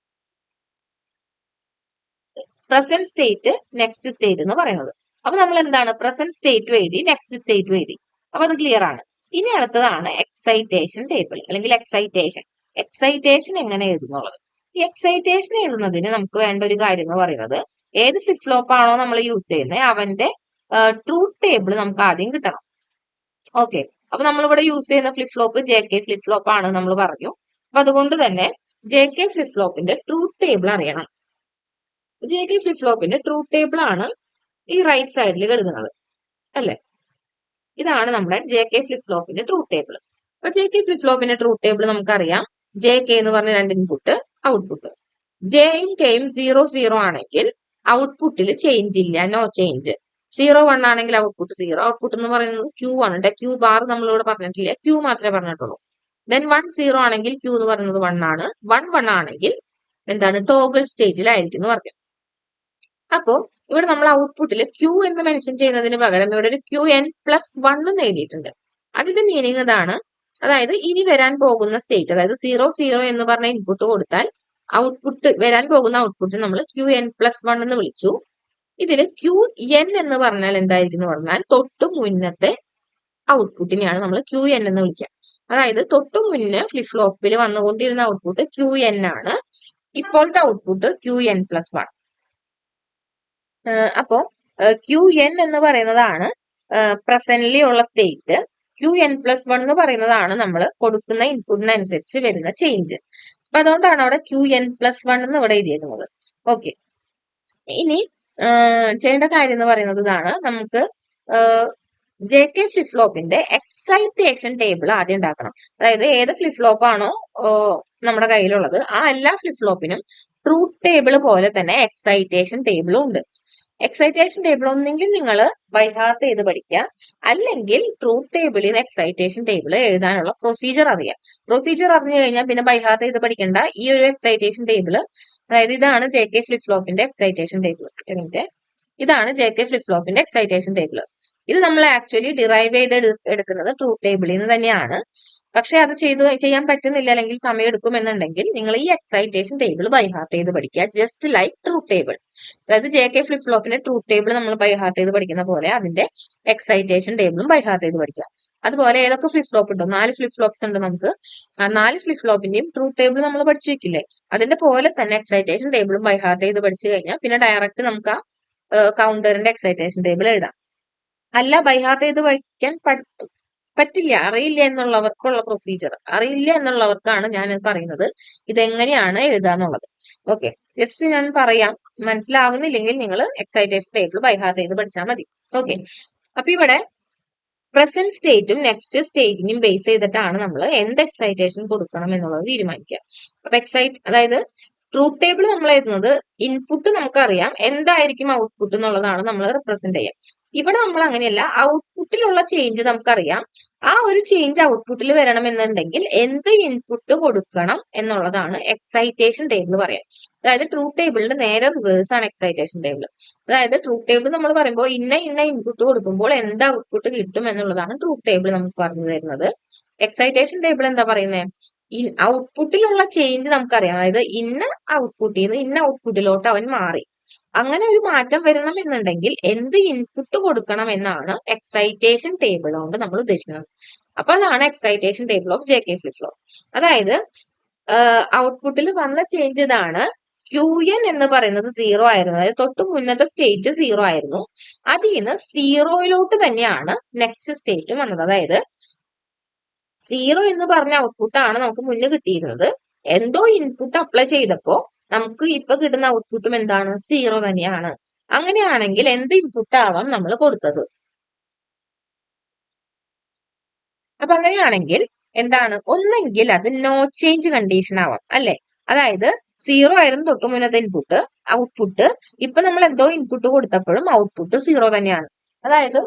പ്രസന്റ് സ്റ്റേറ്റ് നെക്സ്റ്റ് സ്റ്റേറ്റ് എന്ന് പറയുന്നത്. അപ്പൊ നമ്മൾ എന്താണ് പ്രസന്റ് സ്റ്റേറ്റ് എഴുതി നെക്സ്റ്റ് സ്റ്റേറ്റ് എഴുതി. അപ്പൊ അത് ക്ലിയർ ആണ്. ഇനി അടുത്തതാണ് എക്സൈറ്റേഷൻ ടേബിൾ അല്ലെങ്കിൽ എക്സൈറ്റേഷൻ. എക്സൈറ്റേഷൻ എങ്ങനെ എഴുതുന്നുള്ളത്. ഈ എക്സൈറ്റേഷൻ എഴുതുന്നതിന് നമുക്ക് വേണ്ട ഒരു കാര്യം എന്ന് പറയുന്നത്, ഏത് ഫ്ലിപ്പ് ഫ്ലോപ്പ് ആണോ നമ്മൾ യൂസ് ചെയ്യുന്നത് അവന്റെ ട്രൂത്ത് ടേബിൾ നമുക്ക് ആദ്യം കിട്ടണം. ഓക്കെ, അപ്പൊ നമ്മളിവിടെ യൂസ് ചെയ്യുന്ന flip flop JK flip flop ആണ് നമ്മൾ പറഞ്ഞു. അപ്പൊ അതുകൊണ്ട് തന്നെ JK ഫ്ലിപ്പ് ഫ്ലോപ്പിന്റെ ട്രൂത്ത് ടേബിൾ അറിയണം. JK ഫ്ലിപ്പ് ഫ്ലോപ്പിന്റെ ട്രൂത്ത് ടേബിൾ ആണ് ഈ റൈറ്റ് സൈഡിൽ കിടക്കുന്നത് അല്ലെ. ഇതാണ് നമ്മുടെ JK ഫ്ലിപ്പ് ഫ്ലോപ്പിന്റെ ട്രൂത്ത് ടേബിൾ. അപ്പൊ JK ഫ്ലിപ്പ് ഫ്ലോപ്പിന്റെ ട്രൂത്ത് ടേബിൾ നമുക്കറിയാം. JK എന്ന് പറഞ്ഞ രണ്ട് ഇൻപുട്ട്, ഔട്ട്പുട്ട്. Jയും Kയും 00 ആണെങ്കിൽ ഔട്ട്പുട്ടിൽ ചേഞ്ച് ഇല്ല, നോ ചേഞ്ച്. 01 ആണെങ്കിൽ ഔട്ട്പുട്ട് 0. ഔട്ട്പുട്ട് എന്ന് പറയുന്നത് Q ആണ്. Q ബാർ നമ്മളിവിടെ പറഞ്ഞിട്ടില്ല, Q മാത്രമേ പറഞ്ഞിട്ടുള്ളൂ. ദെൻ 10 ആണെങ്കിൽ Q എന്ന് പറയുന്നത് 1 ആണ്. 11 ആണെങ്കിൽ എന്താണ്, ടോഗിൾ സ്റ്റേറ്റിലായിരിക്കും എന്ന് പറഞ്ഞു. അപ്പോ ഇവിടെ നമ്മൾ ഔട്ട്പുട്ടിൽ Q എന്ന് മെൻഷൻ ചെയ്യുന്നതിന് പകരം ഇവിടെ ഒരു QN+1 എന്ന് എഴുതിയിട്ടുണ്ട്. അതിന്റെ മീനിങ് ഇതാണ്. അതായത് ഇനി വരാൻ പോകുന്ന സ്റ്റേറ്റ്, അതായത് 00 എന്ന് പറഞ്ഞ ഇൻപുട്ട് കൊടുത്താൽ ഔട്ട്പുട്ട് വരാൻ പോകുന്ന ഔട്ട്പുട്ട് നമ്മൾ QN+1 എന്ന് വിളിച്ചു. ഇതില് QN എന്ന് പറഞ്ഞാൽ എന്തായിരിക്കും എന്ന് പറഞ്ഞാൽ തൊട്ട് മുന്നത്തെ ഔട്ട്പുട്ടിനെയാണ് നമ്മൾ QN എന്ന് വിളിക്കുക. അതായത് തൊട്ട് മുന്നേ ഫ്ലിപ്പ് ഫ്ലോപ്പിൽ വന്നുകൊണ്ടിരുന്ന ഔട്ട്പുട്ട് QN ആണ്. ഇപ്പോഴത്തെ ഔട്ട്പുട്ട് QN+1. അപ്പോ QN എന്ന് പറയുന്നതാണ് പ്രസന്റ്ലി ഉള്ള സ്റ്റേറ്റ്. QN+1 എന്ന് പറയുന്നതാണ് നമ്മൾ കൊടുക്കുന്ന ഇൻപുട്ടിനനുസരിച്ച് വരുന്ന ചേഞ്ച്. അപ്പൊ അതുകൊണ്ടാണ് അവിടെ QN+1 എന്ന് ഇവിടെ എഴുതിയിരിക്കുന്നത്. ഓക്കെ, ഇനി ചെയ്യേണ്ട കാര്യം എന്ന് പറയുന്നത് ഇതാണ്. നമുക്ക് JK ഫ്ലിപ്പ് ഫ്ലോപ്പിന്റെ എക്സൈറ്റേഷൻ ടേബിൾ ആദ്യം ഉണ്ടാക്കണം. അതായത് ഏത് ഫ്ലിപ്പ് ഫ്ലോപ്പ് ആണോ നമ്മുടെ കയ്യിലുള്ളത് ആ എല്ലാ ഫ്ലിപ്പ് ഫ്ലോപ്പിനും ട്രൂത്ത് ടേബിൾ പോലെ തന്നെ എക്സൈറ്റേഷൻ ടേബിളും ഉണ്ട്. എക്സൈറ്റേഷൻ ടേബിൾ ഒന്നെങ്കിൽ നിങ്ങൾ ബൈഹാർട്ട് ചെയ്ത് പഠിക്കുക, അല്ലെങ്കിൽ ട്രൂത്ത് ടേബിളിൽ നിന്ന് എക്സൈറ്റേഷൻ ടേബിൾ എഴുതാനുള്ള പ്രൊസീജിയർ അറിയാം. പ്രൊസീജിയർ അറിഞ്ഞു കഴിഞ്ഞാൽ പിന്നെ ബൈഹാർട്ട് ചെയ്ത് പഠിക്കേണ്ട. ഈ ഒരു എക്സൈറ്റേഷൻ ടേബിൾ, അതായത് ഇതാണ് JK ഫ്ലിപ്പ് ഫ്ലോപ്പിന്റെ എക്സൈറ്റേഷൻ ടേബിൾ. ഇതാണ് JK ഫ്ലിപ്പ് ഫ്ലോപ്പിന്റെ എക്സൈറ്റേഷൻ ടേബിൾ. ഇത് നമ്മൾ ആക്ച്വലി ഡിറൈവ് ചെയ്ത് എടുക്കുന്നത് ട്രൂത്ത് ടേബിളിൽ നിന്ന് തന്നെയാണ്. പക്ഷെ അത് ചെയ്യാൻ പറ്റുന്നില്ല, അല്ലെങ്കിൽ സമയം എടുക്കുമെന്നുണ്ടെങ്കിൽ നിങ്ങൾ ഈ എക്സൈറ്റേഷൻ ടേബിൾ ബൈഹാർട്ട് ചെയ്ത് പഠിക്കുക, ജസ്റ്റ് ലൈക്ക് ട്രൂത്ത് ടേബിൾ. അതായത് JK ഫ്ലിപ്പ് ഫ്ലോപ്പിന്റെ ട്രൂത്ത് ടേബിൾ നമ്മൾ ബൈഹാർട്ട് ചെയ്ത് പഠിക്കുന്ന പോലെ അതിന്റെ എക്സൈറ്റേഷൻ ടേബിളും ബൈഹാർട്ട് ചെയ്ത് പഠിക്കുക. അതുപോലെ ഏതൊക്കെ ഫ്ലിപ്പ് ഫ്ലോപ്പ് ഉണ്ടോ, 4 ഫ്ലിപ്പ് ഫ്ലോപ്സ് ഉണ്ട് നമുക്ക്. ആ 4 ഫ്ലിപ്പ് ഫ്ലോപ്പിന്റെയും ട്രൂത്ത് ടേബിൾ നമ്മൾ പഠിച്ചു വെക്കില്ലേ, അതിന്റെ പോലെ തന്നെ എക്സൈറ്റേഷൻ ടേബിളും ബൈഹാർട്ട് ചെയ്ത് പഠിച്ചു കഴിഞ്ഞാൽ പിന്നെ ഡയറക്റ്റ് നമുക്ക് ആ കൗണ്ടറിന്റെ എക്സൈറ്റേഷൻ ടേബിൾ എഴുതാം. അല്ല ബൈഹാർട്ട് ചെയ്ത് പഠിക്കാൻ പറ്റില്ല, അറിയില്ല എന്നുള്ളവർക്കുള്ള പ്രൊസീജിയർ, അറിയില്ല എന്നുള്ളവർക്കാണ് ഞാൻ പറയുന്നത് ഇതെങ്ങനെയാണ് എഴുതാന്നുള്ളത്. ഓക്കെ, ജസ്റ്റ് ഞാൻ പറയാം, മനസ്സിലാവുന്നില്ലെങ്കിൽ നിങ്ങൾ എക്സൈറ്റേഷൻ ടേബിൾ ബൈഹാർട്ട് ചെയ്ത് പഠിച്ചാൽ മതി. ഓക്കെ, അപ്പൊ ഇവിടെ പ്രസന്റ് സ്റ്റേറ്റും നെക്സ്റ്റ് സ്റ്റേറ്റിനെയും ബേസ് ചെയ്തിട്ടാണ് നമ്മൾ എന്ത് എക്സൈറ്റേഷൻ കൊടുക്കണം എന്നുള്ളത് തീരുമാനിക്കുക. അപ്പൊ അതായത് ട്രൂത്ത് ടേബിൾ നമ്മൾ എഴുതുന്നത് ഇൻപുട്ട് നമുക്കറിയാം എന്തായിരിക്കും ഔട്ട്പുട്ട് എന്നുള്ളതാണ് നമ്മൾ റെപ്രസെന്റ് ചെയ്യുക. ഇവിടെ നമ്മൾ അങ്ങനെയല്ല, ഔട്ട്പുട്ടിലുള്ള ചേഞ്ച് നമുക്കറിയാം. ആ ഒരു ചേഞ്ച് ഔട്ട്പുട്ടിൽ വരണമെന്നുണ്ടെങ്കിൽ എന്ത് ഇൻപുട്ട് കൊടുക്കണം എന്നുള്ളതാണ് എക്സൈറ്റേഷൻ ടേബിൾ പറയാം. അതായത് ട്രൂത്ത് ടേബിളിന്റെ നേരെ റിവേഴ്സ് ആണ് എക്സൈറ്റേഷൻ ടേബിൾ. അതായത് ട്രൂത്ത് ടേബിൾ നമ്മൾ പറയുമ്പോൾ ഇന്ന ഇൻപുട്ട് കൊടുക്കുമ്പോൾ എന്ത് ഔട്ട്പുട്ട് കിട്ടും എന്നുള്ളതാണ് ട്രൂത്ത് ടേബിൾ നമുക്ക് പറഞ്ഞു തരുന്നത്. എക്സൈറ്റേഷൻ ടേബിൾ എന്താ പറയുന്നത്? ഔട്ട്പുട്ടിലുള്ള ചേഞ്ച് നമുക്കറിയാം. അതായത് ഇന്ന ഔട്ട്പുട്ടിൽ നിന്ന് ഇന്ന ഔട്ട്പുട്ടിലോട്ട് അവൻ മാറി. അങ്ങനെ ഒരു മാറ്റം വരണം എന്നുണ്ടെങ്കിൽ എന്ത് ഇൻപുട്ട് കൊടുക്കണം എന്നാണ് എക്സൈറ്റേഷൻ ടേബിൾ കൊണ്ട് നമ്മൾ ഉദ്ദേശിക്കുന്നത്. അപ്പൊ അതാണ് excitation table of J K flip flop. അതായത് ഔട്ട്പുട്ടിൽ വന്ന ചേഞ്ച് ഇതാണ്. QN എന്ന് പറയുന്നത് 0 ആയിരുന്നു. അതായത് തൊട്ട് മുന്നത്തെ സ്റ്റേറ്റ് 0 ആയിരുന്നു. അതിൽ നിന്ന് 0യിലോട്ട് തന്നെയാണ് നെക്സ്റ്റ് സ്റ്റേറ്റ് വന്നത്. അതായത് 0 എന്ന് പറഞ്ഞ ഔട്ട്പുട്ട് ആണ് നമുക്ക് മുന്നേ കിട്ടിയിരുന്നത്. എന്തോ ഇൻപുട്ട് അപ്ലൈ ചെയ്തപ്പോ നമുക്ക് ഇപ്പൊ കിട്ടുന്ന ഔട്ട്പുട്ടും എന്താണ്? 0 തന്നെയാണ്. അങ്ങനെയാണെങ്കിൽ എന്ത് ഇൻപുട്ട് ആവാം നമ്മൾ കൊടുത്തത്? അപ്പൊ അങ്ങനെയാണെങ്കിൽ എന്താണ്? ഒന്നെങ്കിൽ അത് നോ ചേഞ്ച് കണ്ടീഷൻ ആവാം, അല്ലെ? അതായത് 0 ആയിരുന്നു തൊട്ട് മുന്നത്തെ ഇൻപുട്ട്, ഔട്ട്പുട്ട്. ഇപ്പൊ നമ്മൾ എന്തോ ഇൻപുട്ട് കൊടുത്തപ്പോഴും ഔട്ട്പുട്ട് 0 തന്നെയാണ്. അതായത്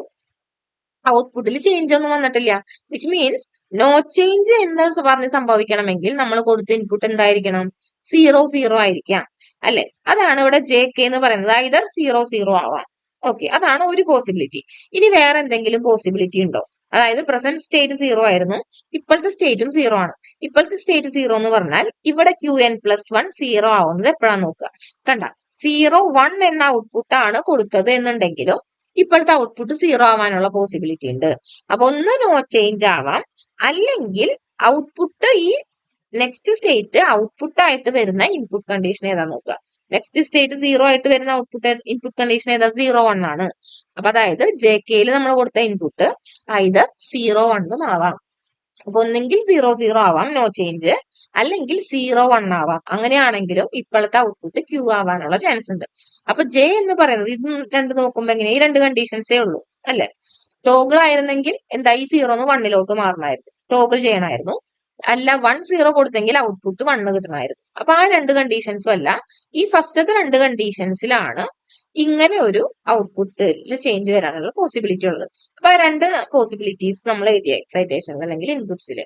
ഔട്ട്പുട്ടിൽ ചേഞ്ച് ഒന്നും വന്നിട്ടില്ല. വിച്ച് മീൻസ് നോ ചേഞ്ച് എന്ന് പറഞ്ഞ് സംഭവിക്കണമെങ്കിൽ നമ്മൾ കൊടുത്ത ഇൻപുട്ട് എന്തായിരിക്കണം? 0 ആയിരിക്കാം, അല്ലെ? അതാണ് ഇവിടെ JK എന്ന് പറയുന്നത്. ഐദർ 0 ആവാം. ഓക്കെ, അതാണ് ഒരു പോസിബിലിറ്റി. ഇനി വേറെ എന്തെങ്കിലും പോസിബിലിറ്റി ഉണ്ടോ? അതായത് പ്രസന്റ് സ്റ്റേറ്റ് 0 ആയിരുന്നു, ഇപ്പോഴത്തെ സ്റ്റേറ്റും 0 ആണ്. ഇപ്പോഴത്തെ സ്റ്റേറ്റ് 0 എന്ന് പറഞ്ഞാൽ ഇവിടെ QN+1 0 ആവുന്നത് എപ്പോഴാണ് നോക്കുക. കണ്ട, 0 1 എന്ന ഔട്ട്പുട്ട് ആണ് കൊടുത്തത് എന്നുണ്ടെങ്കിലും ഇപ്പോഴത്തെ ഔട്ട്പുട്ട് 0 ആവാനുള്ള പോസിബിലിറ്റി ഉണ്ട്. അപ്പൊ ഒന്ന് നോ ചേഞ്ച് ആവാം, അല്ലെങ്കിൽ ഔട്ട്പുട്ട് ഈ നെക്സ്റ്റ് സ്റ്റേറ്റ് ഔട്ട്പുട്ട് ആയിട്ട് വരുന്ന ഇൻപുട്ട് കണ്ടീഷൻ ഏതാ നോക്കുക. നെക്സ്റ്റ് സ്റ്റേറ്റ് 0 ആയിട്ട് വരുന്ന ഔട്ട്പുട്ട് ഇൻപുട്ട് കണ്ടീഷൻ ഏതാ? 0 1 ആണ്. അപ്പൊ അതായത് JKയിൽ നമ്മൾ കൊടുത്ത ഇൻപുട്ട് ഐദർ 0 1 ആവാം. അപ്പൊ ഒന്നെങ്കിൽ 0 ആവാം, നോ ചേഞ്ച്, അല്ലെങ്കിൽ 0 1 ആവാം. അങ്ങനെയാണെങ്കിലും ഇപ്പോഴത്തെ ഔട്ട്പുട്ട് Q ആവാനുള്ള ചാൻസ് ഉണ്ട്. അപ്പൊ J എന്ന് പറയുന്നത് ഇത് രണ്ട് നോക്കുമ്പോ എങ്ങനെ? ഈ രണ്ട് കണ്ടീഷൻസേ ഉള്ളൂ, അല്ലെ? ടോഗിൾ ആയിരുന്നെങ്കിൽ എന്താ? ഈ 0 1 മാറണമായിരുന്നു, ടോഗിൾ ചെയ്യണമായിരുന്നു. അല്ല 1 0 കൊടുത്തെങ്കിൽ ഔട്ട്പുട്ട് 1 കിട്ടണമായിരുന്നു. അപ്പൊ ആ രണ്ട് കണ്ടീഷൻസും അല്ല, ഈ ഫസ്റ്റത്തെ രണ്ട് കണ്ടീഷൻസിലാണ് ഇങ്ങനെ ഒരു ഔട്ട്പുട്ടിൽ ചേഞ്ച് വരാനുള്ള പോസിബിലിറ്റി ഉള്ളത്. അപ്പൊ ആ രണ്ട് പോസിബിലിറ്റീസ് നമ്മൾ എഴുതിയ എക്സൈറ്റേഷൻ അല്ലെങ്കിൽ ഇൻപുട്സിൽ.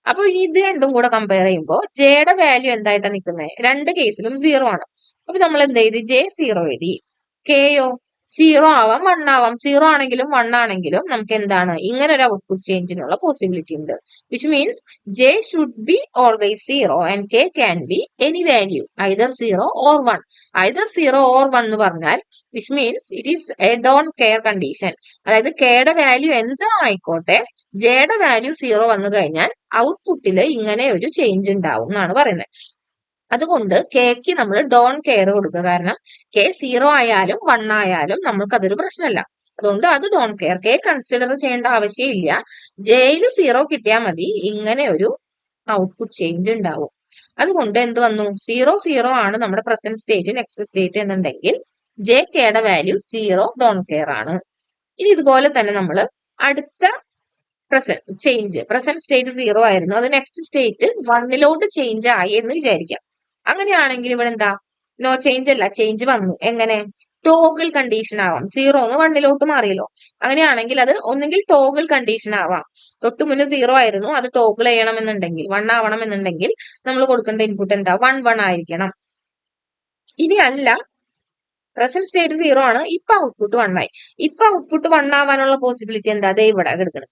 അപ്പൊ ഇത് രണ്ടും കൂടെ കമ്പയർ ചെയ്യുമ്പോൾ ജെയുടെ വാല്യൂ എന്തായിട്ടാണ് നിൽക്കുന്നത്? രണ്ട് കേസിലും 0 ആണ്. അപ്പൊ നമ്മൾ എന്ത് എഴുതി? J0 എഴുതി. കെയോ 0 ആവാം, 1 ആവാം. 0 ആണെങ്കിലും 1 ആണെങ്കിലും നമുക്ക് എന്താണ്? ഇങ്ങനെ ഒരു ഔട്ട്പുട്ട് ചേഞ്ചിനുള്ള പോസിബിലിറ്റി ഉണ്ട്. Which means J should be always 0 and K can be any value, either 0 or 1. Either 0 or 1 എന്ന് പറഞ്ഞാൽ which means it is A don't care condition. അതായത് കെയുടെ വാല്യൂ എന്താ ആയിക്കോട്ടെ, ജെയുടെ വാല്യൂ 0 വന്നു കഴിഞ്ഞാൽ ഔട്ട്പുട്ടിൽ ഇങ്ങനെ ഒരു ചേഞ്ച് ഉണ്ടാവും എന്നാണ് പറയുന്നത്. അതുകൊണ്ട് കെക്ക് നമ്മൾ ഡോൺ കെയർ കൊടുക്കുക. കാരണം K 0 ആയാലും 1 ആയാലും നമ്മൾക്ക് അതൊരു പ്രശ്നമല്ല. അതുകൊണ്ട് അത് ഡോൺ കെയർ, K കൺസിഡർ ചെയ്യേണ്ട ആവശ്യമില്ല. Jയിൽ 0 കിട്ടിയാൽ മതി, ഇങ്ങനെ ഒരു ഔട്ട്പുട്ട് ചേഞ്ച് ഉണ്ടാവും. അതുകൊണ്ട് എന്ത് വന്നു? 0 ആണ് നമ്മുടെ പ്രസന്റ് സ്റ്റേറ്റ്, നെക്സ്റ്റ് സ്റ്റേറ്റ് എന്നുണ്ടെങ്കിൽ JKയുടെ വാല്യൂ 0 ഡോൺ കെയർ ആണ്. ഇനി ഇതുപോലെ തന്നെ നമ്മൾ അടുത്ത പ്രസന്റ് സ്റ്റേറ്റ് 0 ആയിരുന്നു, അത് നെക്സ്റ്റ് സ്റ്റേറ്റ് 1ലോട്ട് ചേഞ്ച് ആയി എന്ന് വിചാരിക്കാം. അങ്ങനെയാണെങ്കിൽ ഇവിടെ എന്താ? നോ ചേഞ്ച് അല്ല, ചേഞ്ച് വന്നു. എങ്ങനെ? ടോഗിൾ കണ്ടീഷൻ ആവാം. 0 എന്ന് 1ലോട്ട് മാറിയല്ലോ. അങ്ങനെയാണെങ്കിൽ അത് ഒന്നെങ്കിൽ ടോഗിൾ കണ്ടീഷൻ ആവാം. തൊട്ട് മുന്നേ 0 ആയിരുന്നു, അത് ടോഗിൾ ചെയ്യണമെന്നുണ്ടെങ്കിൽ 1 ആവണം എന്നുണ്ടെങ്കിൽ നമ്മൾ കൊടുക്കേണ്ട ഇൻപുട്ട് എന്താ? 1 1 ആയിരിക്കണം. ഇനി അല്ല, പ്രസന്റ് സ്റ്റേറ്റ് 0 ആണ്, ഇപ്പൊ ഔട്ട്പുട്ട് 1 ആയി. ഇപ്പൊ ഔട്ട്പുട്ട് 1 ആവാനുള്ള പോസിബിലിറ്റി എന്താ? അതേ ഇവിടെ കിടക്കണം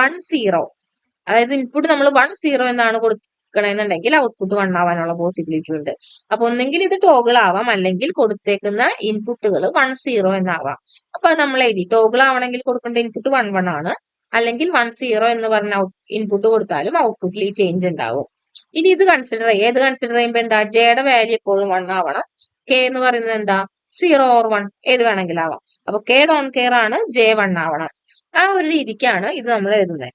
1 0. അതായത് ഇൻപുട്ട് നമ്മൾ 1 0 എന്നാണ് കൊടുക്കണമെന്നുണ്ടെങ്കിൽ ഔട്ട്പുട്ട് 1 ആവാനുള്ള പോസിബിലിറ്റി ഉണ്ട്. അപ്പൊ ഒന്നെങ്കിൽ ഇത് ടോഗിൾ ആവാം, അല്ലെങ്കിൽ കൊടുത്തേക്കുന്ന ഇൻപുട്ടുകൾ 1 0 എന്നാവാം. അപ്പൊ അത് നമ്മൾ എഴുതി. ടോഗിൾ ആവണമെങ്കിൽ കൊടുക്കേണ്ട ഇൻപുട്ട് 1 1 ആണ്, അല്ലെങ്കിൽ 1 0 എന്ന് പറഞ്ഞ ഇൻപുട്ട് കൊടുത്താലും ഔട്ട്പുട്ടിൽ ഈ ചേഞ്ച് ഉണ്ടാവും. ഇനി ഇത് കൺസിഡർ ചെയ്യുക. ഏത് കൺസിഡർ ചെയ്യുമ്പോൾ എന്താ? ജെയുടെ വാല്യൂ എപ്പോഴും 1 ആവണം. K എന്ന് പറയുന്നത് എന്താ? 0 ഓർ 1 ഏത് വേണമെങ്കിലും ആവാം. അപ്പൊ K ഡോൺ കെയർ ആണ്, J 1 ആവണം. ആ ഒരു രീതിക്കാണ് ഇത് നമ്മൾ എഴുതുന്നത്.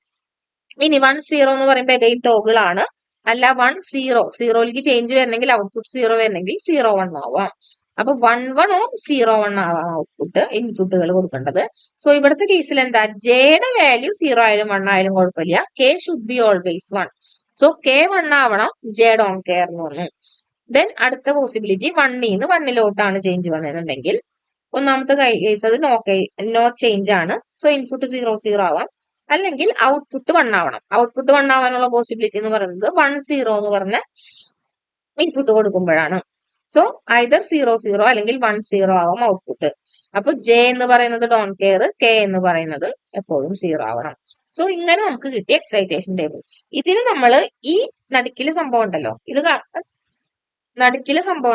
ഇനി 1 0 എന്ന് പറയുമ്പോൾ എഗൈൻ ടോഗിൾ ആണ്. അല്ല 1 0 0ലേക്ക് ചേഞ്ച് വരണമെങ്കിൽ ഔട്ട്പുട്ട് 0 വരണമെങ്കിൽ 0 1 ആവാം. അപ്പൊ 1 1 ഓർ 0 1 ആവാം ഔട്ട്പുട്ട്, ഇൻപുട്ടുകൾ കൊടുക്കേണ്ടത്. സോ ഇവിടുത്തെ കേസിൽ എന്താ? ജെയുടെ വാല്യൂ 0 ആയാലും 1 ആയാലും കുഴപ്പമില്ല, K should be always 1. So K 1 ആവണം, J ഡോൺ കെയർ എന്ന് പറഞ്ഞു. ദെൻ അടുത്ത പോസിബിലിറ്റി 1 1 ചേഞ്ച് വന്നിട്ടുണ്ടെങ്കിൽ ഒന്നാമത്തെ കേസ് അത് നോ ചേഞ്ച് ആണ്. സോ ഇൻപുട്ട് 0 0 ആവാം. അല്ലെങ്കിൽ ഔട്ട്പുട്ട് 1 ആവണം. ഔട്ട്പുട്ട് 1 ആവാനുള്ള പോസിബിലിറ്റി എന്ന് പറയുന്നത് 1 0 എന്ന് പറഞ്ഞ ഇൻപുട്ട് കൊടുക്കുമ്പോഴാണ്. സോ ഐദർ 0 0 അല്ലെങ്കിൽ 1 0 ആവാം ഔട്ട്പുട്ട്. അപ്പൊ ജെ എന്ന് പറയുന്നത് ഡോൺ കെയർ, കെ എന്ന് പറയുന്നത് എപ്പോഴും 0 ആവണം. സോ ഇങ്ങനെ നമുക്ക് കിട്ടിയ എക്സൈറ്റേഷൻ ടേബിൾ. ഇതിന് നമ്മൾ ഈ നടുക്കില് സംഭവം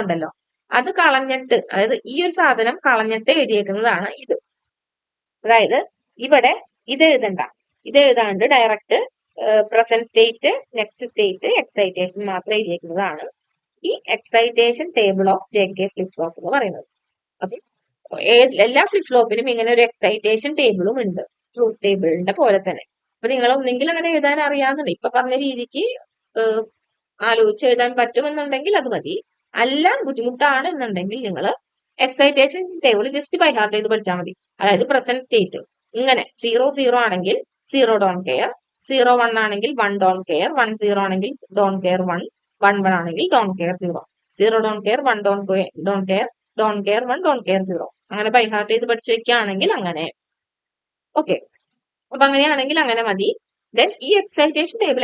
ഉണ്ടല്ലോ, അത് കളഞ്ഞിട്ട്, അതായത് ഈ ഒരു സാധനം കളഞ്ഞിട്ട് എഴുതിയേക്കുന്നതാണ് ഇത്. അതായത് ഇവിടെ ഇത് എഴുതണ്ട, ഇത് എഴുതാണ്ട് direct present state, next state, excitation മാത്രം എഴുതിയേക്കുന്നതാണ് ഈ excitation table of J K flip flop എന്ന് പറയുന്നത്. അപ്പൊ എല്ലാ ഫ്ലിപ്പ് ഫ്ലോപ്പിനും ഇങ്ങനെ ഒരു എക്സൈറ്റേഷൻ ടേബിളും ഉണ്ട്, ട്രൂത്ത് ടേബിളിന്റെ പോലെ തന്നെ. അപ്പൊ നിങ്ങൾ ഒന്നെങ്കിലും അങ്ങനെ എഴുതാൻ അറിയാവുന്നുണ്ട്, ഇപ്പൊ പറഞ്ഞ രീതിക്ക് ആലോചിച്ച് എഴുതാൻ പറ്റുമെന്നുണ്ടെങ്കിൽ അത് മതി. അല്ല ബുദ്ധിമുട്ടാണ് എന്നുണ്ടെങ്കിൽ നിങ്ങൾ excitation table just by heart ചെയ്ത് പഠിച്ചാൽ മതി. അതായത് പ്രസന്റ് സ്റ്റേറ്റ് ഇങ്ങനെ 0 0 ആണെങ്കിൽ 0 ഡോൺ കെയർ, 0 1 ആണെങ്കിൽ 1 ഡോൺ കെയർ, 1 0 ആണെങ്കിൽ ഡോൺ കെയർ 1, 1 1 ആണെങ്കിൽ don't care 0, 0 don't care, 1 don't care, don't care 1, don't care 0. അങ്ങനെ ബൈ ഹാർട്ട് ചെയ്ത് പഠിച്ചു വെക്കുകയാണെങ്കിൽ അങ്ങനെ. ഓക്കെ, അപ്പൊ അങ്ങനെയാണെങ്കിൽ അങ്ങനെ മതി. ദെൻ ഈ എക്സൈറ്റേഷൻ ടേബിൾ